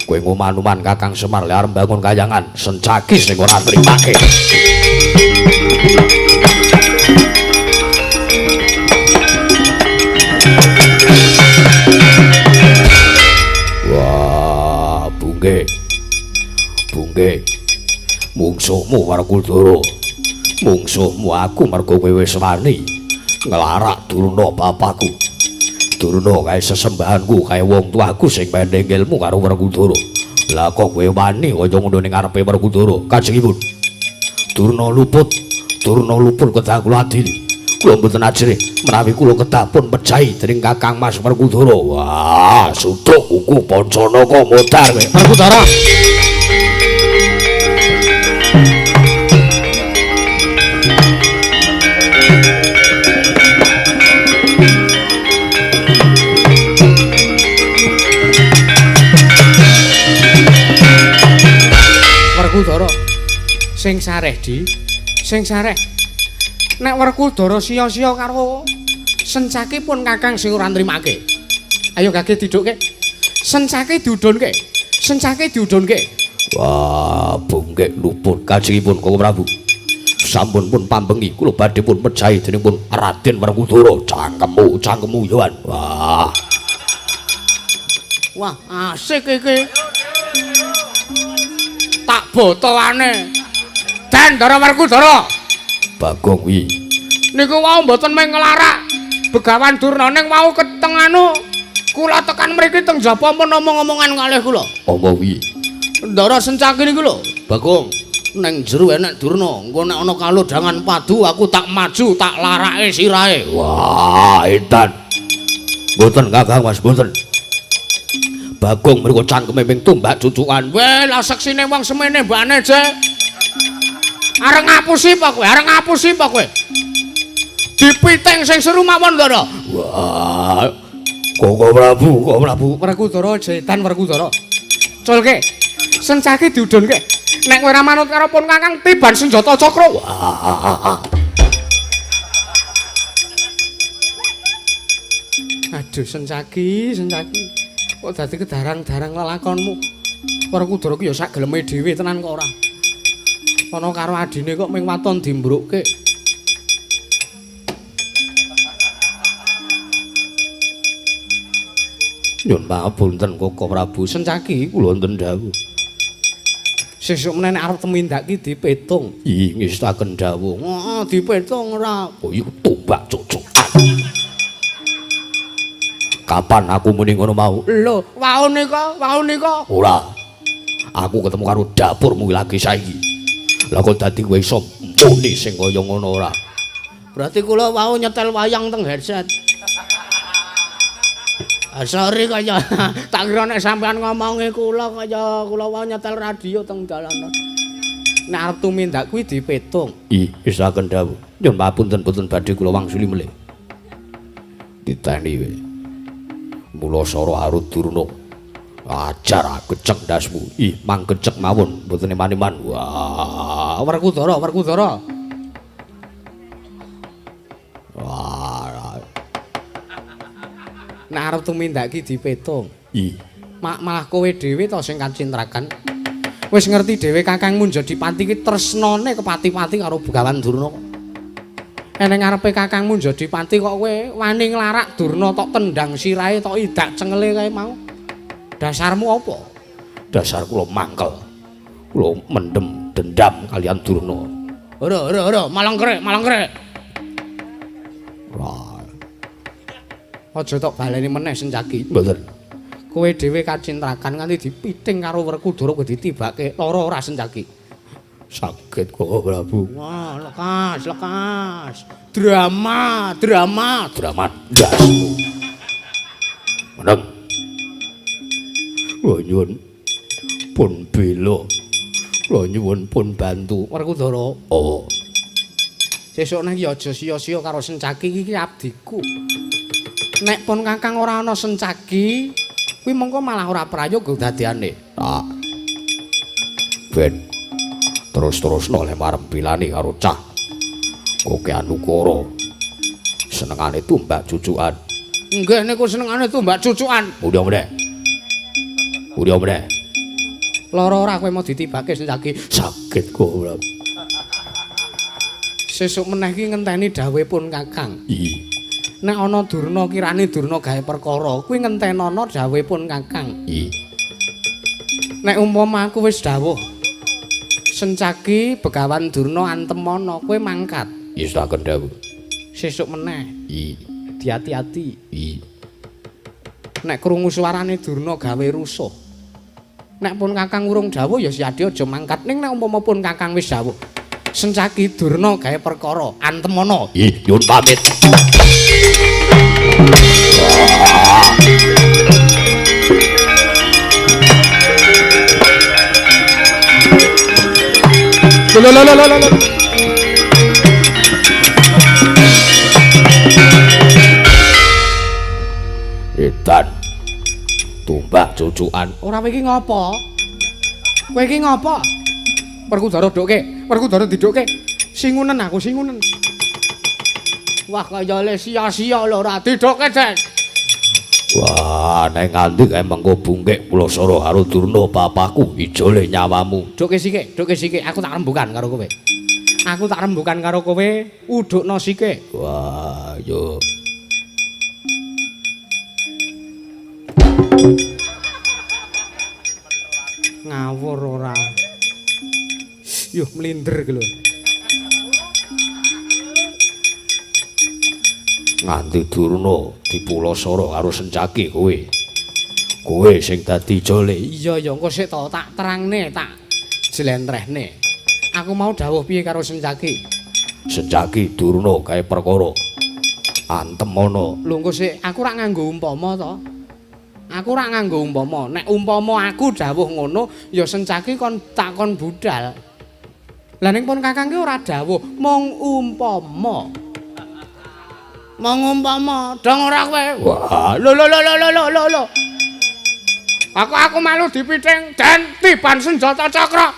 B: Kowe ngoman-oman Kakang Semar arep bangun kayangan sencaki sing ora trimake. mungsuhmu Werkudara. Mungsuhmu aku mergo kowe wis wani nglarak Durna bapakku. Durna kae sesembahanku kae wong tuaku sing pendheng ilmu karo Werkudara. Lah kok kowe wani kaya ngono ning ngarepe Werkudara. Kajengipun Durna luput kedah kula adili. Kula mboten ajrih menawi kula kedah pun pejahi dening Kakang Mas Werkudara. Wah, suduk kuku Pancanaka modar kowe.
C: Werkudara. Werkudara sing sareh sing sareh nek Werkudara sia-sia karo sencaki pun Kakang sing ora nrimake. Ayo gage didukke. Sencaki diudhunke.
B: Wah, bungkek luput kajengipun Kakang Prabu. Sampun pun pambengi kula badhe pun pejahi dening pun Raden Werkudara. Cangkemmu Yohan.
C: Wah, asik iki. Tak botoane. Dandara Werkudara.
B: Bagong wi.
C: Niku wau mboten meh nglarak. Begawan Durna ning wau keteng anu. Kula tekan mriki teng jaba pun omong-omongan kalih kula.
B: Apa wi?
C: Ndara sencaki niku lho. Bagong, ning jero enek Durna. Engko nek ana kalodhangan padu aku tak maju tak larake sirahe.
B: Wah, edan. Mboten Kakang Mas, mboten. Bagong mriku cangkeme ping tumbak cucukan.
C: Weh, lah seksine wong semene mbane, Jek. Areng ngapusi apa kowe? Dipiting sing seru mawon to.
B: Wah. Kakang Prabu.
C: Werkudara jetan Werkudara. Culke. Sencaki diudhunke. Nek kowe ora manut karo pun Kakang tiban senjata cakra.
B: Wah.
C: Aduh sencaki. Kok dadi kedarang-darang lelakonmu. Werkudara ku ya sak geleme dhewe tenan kok ora. Ana karo adine kok ming waton dimbrukke.
B: Nyun pangapunten Kakang Prabu, sencaki kula wonten dawuh.
C: Sesuk meneh arep temindaki dipetung.
B: Ih, ngestaken dawuh.
C: Heeh, dipetung ora.
B: Oh, iku tumbak cucukan. Kapan aku muni ngono mau?
C: Lho, wau nika.
B: Ora. Aku ketemu karo dapurmu lagi saiki. Lah kok dadi kowe iso muni sing kaya ngono ora?
C: Berarti kula wau nyetel wayang teng headset. Sorry kaya tak kira nek sampean ngomongi kula kaya kula wau nyetel radio teng dalan. Nek arep tumindak kuwi dipetung.
B: Ih, isaken dawuh. Nyun papunten boten badhe kula wangsuli melih. Diteni kowe. Mula Sara Arut Durna. Ajar kecek ndasmu. Ih, mang kecek mawon, mboten iman-iman. Wah,
C: Werkudara.
B: Wah.
C: Nek arep tumindaki dipetung.
B: Ih,
C: Malah kowe dhewe to sing kacintrakan. Wis ngerti dhewe Kakangmu Jodipati iki tresnane kepati-pati karo Begawan Durna. Eneng ngarepe Kakangmu Jodipati kok kowe wani nglarak Durna tok tendang sirahe tok idak cengele kae mau. Dasarmu apa?
B: dasar kula mangkel. Kula mendem dendam kalian Durna.
C: Ora, malang krek.
B: Wah,
C: Aja tok baleni meneh Sencaki.
B: mboten.
C: Kowe dhewe kacintrakan nganti dipiting karo Werkudara kowe ditibake lara ora Sencaki.
B: Saged Kakang Prabu.
C: Wah, lekas. Drama.
B: Ndasmu. Meneng. Kula nyuwun pun bela. Kula nyuwun pun bantu.
C: Werkudara,
B: Oh,
C: sesuk nek ya aja sia-sia karo Sencaki iki abdiku. Nek pun Kakang ora ana Sencaki, kuwi mengko malah ora prayoga dadiane.
B: tak. Ben terus-terusno le marempilani karo cah Koke Anukara. Senengane tumbak cucukan.
C: Nggih niku senengane tumbak cucukan.
B: Udah meneh.
C: Lara ora kowe mau ditibake Sencaki.
B: Saged kok.
C: Sesuk meneh iki ngenteni dawuhipun Kakang.
B: Ih,
C: Nek ana Durna kirane Durna gawe perkara, kuwi ngentenono dawuhipun Kakang.
B: ih.
C: Nek umpama aku wis dawuh Sencaki Begawan Durna Antemana kowe mangkat.
B: Istaka dawuh.
C: Sesuk meneh. Diati-ati. Nek krungu suarane Durna gawe rusuh. Nek pun Kakang urung dawuh ya siadi aja mangkat. Ning nek umpama pun Kakang wis dawuh. Sencaki Durna gawe perkara Antemana.
B: Nyun pamit. Edan tumbak cucukan.
C: Ora kowe iki ngopo? Kowe iki ngopo? Werkudara dokke, Werkudara didokke. Singunen aku singunen. Wah kaya le sia-sia lho ora didokke, Den.
B: Wah, nek nganti kae mengko bungkek Pulasara karo Durna bapakku ijole nyawamu.
C: Dokke sike, aku tak rembukan karo kowe. Aku tak rembukan karo kowe, udukno sike.
B: Wah, yo.
C: Ngawur ora. Yuh mlinder ki lho.
B: Nganti Durna dipulasara karo Sencaki kowe. Kowe sing dadi jole.
C: Iya ya engko sik to tak terangne, tak jlentrehne. Aku mau dawuh piye karo Sencaki?
B: Sencaki Durna kae perkara Antemana.
C: Lho engko sik aku ora nganggo umpama to. Aku ora nganggo umpama. Nek umpama aku dawuh ngono, ya Sencaki kon takon budal. Lah ning pun Kakang ki ora dawuh, mung umpama. Mung umpama, dong ora kowe.
B: Wah,
C: Lho. Aku malu dipiting dan tiban senjata cakra.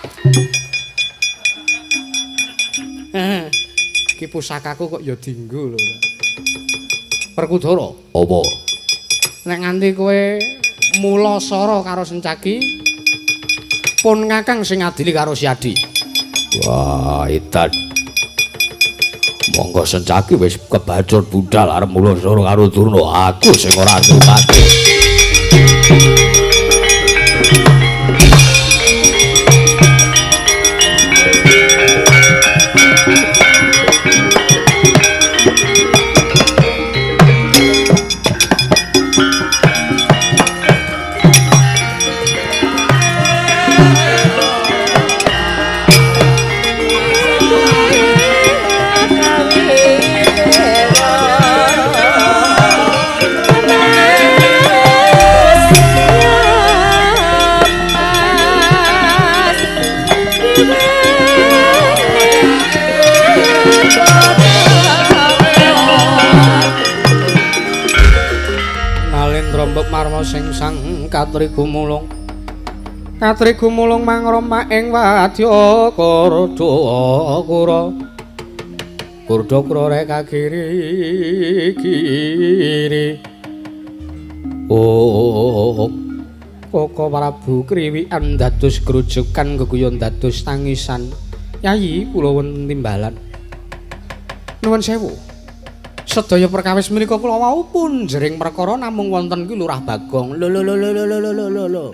C: Ki pusakaku kok ya dienggo lho. Werkudara,
B: apa?
C: nek nganti kowe mulasara karo Sencaki, pun Kakang sing adili karo Siadi.
B: Wah, edan. Monggo Sencaki wis kebacut budal arep mulasara karo Durna. Aku sing ora ngrupake.
C: Marma sing sang Katri Gumulung mangroma ing wadya Kurdakura rek kagiri Koko Prabu kriwikan dados grujukan geguyon dados tangisan Yayi kula wonten timbalan nuwun sewu sedaya perkawis menika kula wau pun jering perkara namung wonten ki Lurah Bagong. Lho.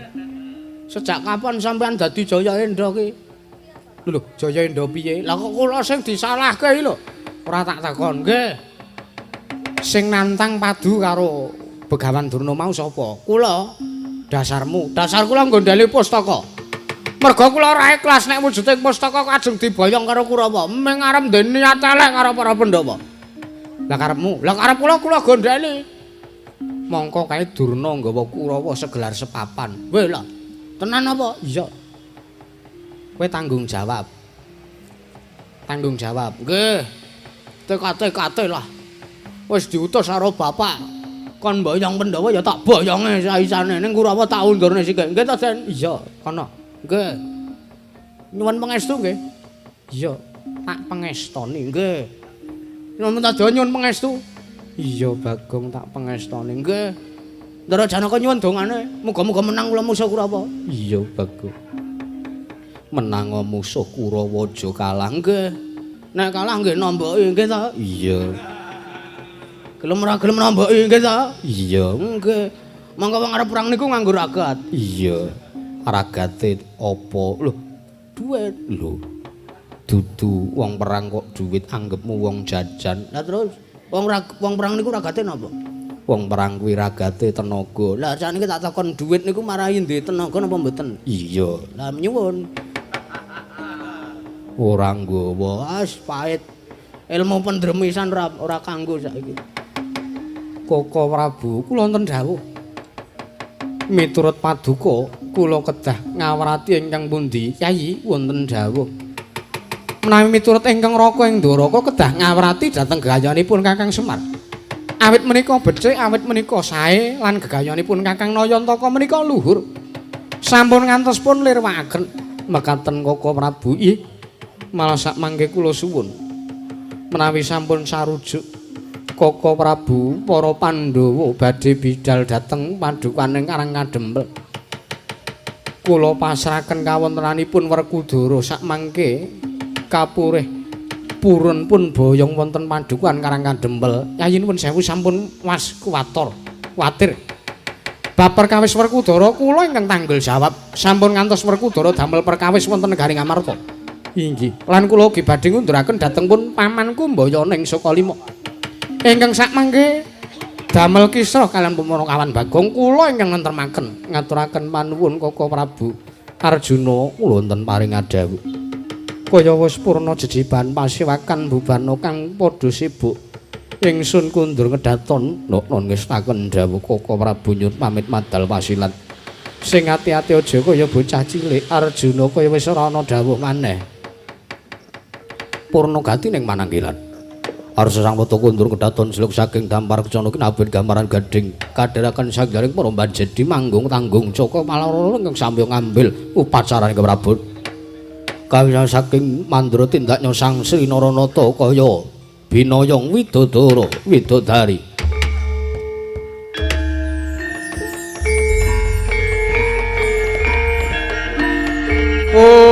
C: Sejak kapan sampean dadi Jaya Endra ki? Lho, Jaya Endra piye? Lah kok kula sing disalahke lho. Ora tak takon, nggih. Sing nantang padu karo Begawan Durna mau sapa? Kula. Dasarmu. Dasar kula nggondhali pustaka. Merga kula ora ikhlas nek wujuding pustaka kajeng diboyong karo Kurawa. Meng arep ndene niat elek karo para Pandhawa. Lah karepmu, lah karep kula gondheli. Mongko kae Durna nggawa Kurawa segelar sepapan. Weh lah. Tenan apa? Iya. Kowe tanggung jawab. Tanggung jawab. Nggih. Tekate lah. Wis diutus karo bapak. Kon mboyong Pandhawa ya tak boyonge saisane ning Kurawa tak undurne sik. Nggih to, Den? Iya, kono. Nggih. Nyuwun pangestu nggih. Iya, tak pangestoni nggih. Nyuwun tak nyuwun pangestu. Iya Bagong tak pangestoni. Nggih. Ndara Janaka nyuwun dongane, muga-muga menang kula musuh Kurawa. Iya Bagong. Menang musuh Kurawa aja kalah nggih. Nek kalah nggih nomboki nggih ta? Iya. Gelem ora gelem nomboki nggih ta? Iya nggih. Mangko wong arep perang niku nganggo ragat. Iya. Ragate apa? Lho.
B: duit lho. Dudu wong perang kok duit anggapmu wong jajan. Lah terus wong perang niku ragate napa? Wong perang kuwi ragate tenaga. Lah sakniki tak takon duit niku marahi ndek tenaga napa mboten? Iya. Lah nyuwun. Ora nggawa, pahit. Ilmu pendremisan ora kanggo saiki. Koko Prabu, kula wonten dawuh. Miturut paduka, kula kedah ngawrati ingkang pundi? Yayi wonten dawuh. Menawi miturut ingkang Raka ing Dwaraka kedah ngawrati dhateng gegayanipun Kakang Semar. Awit menika becik, awit menika sae lan gegayanipun Kakang Nayantaka menika luhur. Sampun ngantos pun lirwakaken mekaten Koko Prabu. Nggih. Malah sak mangke kula suwun. Menawi sampun sarujuk Koko Prabu, para Pandhawa badhe bidal dhateng padukaning Karang Kadempel. Kula pasrahaken kawontenanipun Werkudara sakmangke kapurih purun pun boyong wonten padukan Karang Kadempel. Yayi nuwun sewu sampun was kuwatir. Bab perkawis Werkudara kula ingkang tanggel jawab. Sampun ngantos Werkudara damel perkawis wonten negari Ngamarta. Inggih. Lan kula ugi badhe ngunduraken dhateng pun pamanku Mbayaning Sukalima. Ingkang sakmangke damel kisra kaliyan Pumrakawan Bagong kula ingkang nentremaken ngaturaken panuwun Koko Prabu Arjuna kula wonten paring adhawuh. Kaya wis purna jejiban pasiwakan bubana kang padha sibuk ingsun kundur kedaton non ngestaken dawuh Koko Prabu nyuwun pamit madal pasilat. Sing ati-ati aja kaya bocah cilik. Arjuna kaya wis ora ana dawuh maneh. Purna gati ning mananggilan. Arsa sang foto kundur kedaton siluk saking dampar kecana kinabet gambaran gading kadheraken sanggaring para banjedi manggung tanggung Jaka Malarara ingkang samya ngambil upacara ing Prabot. Kawisa saking mandra tindak nyosang Sri Naranata kaya binayong widodara widodari. Oh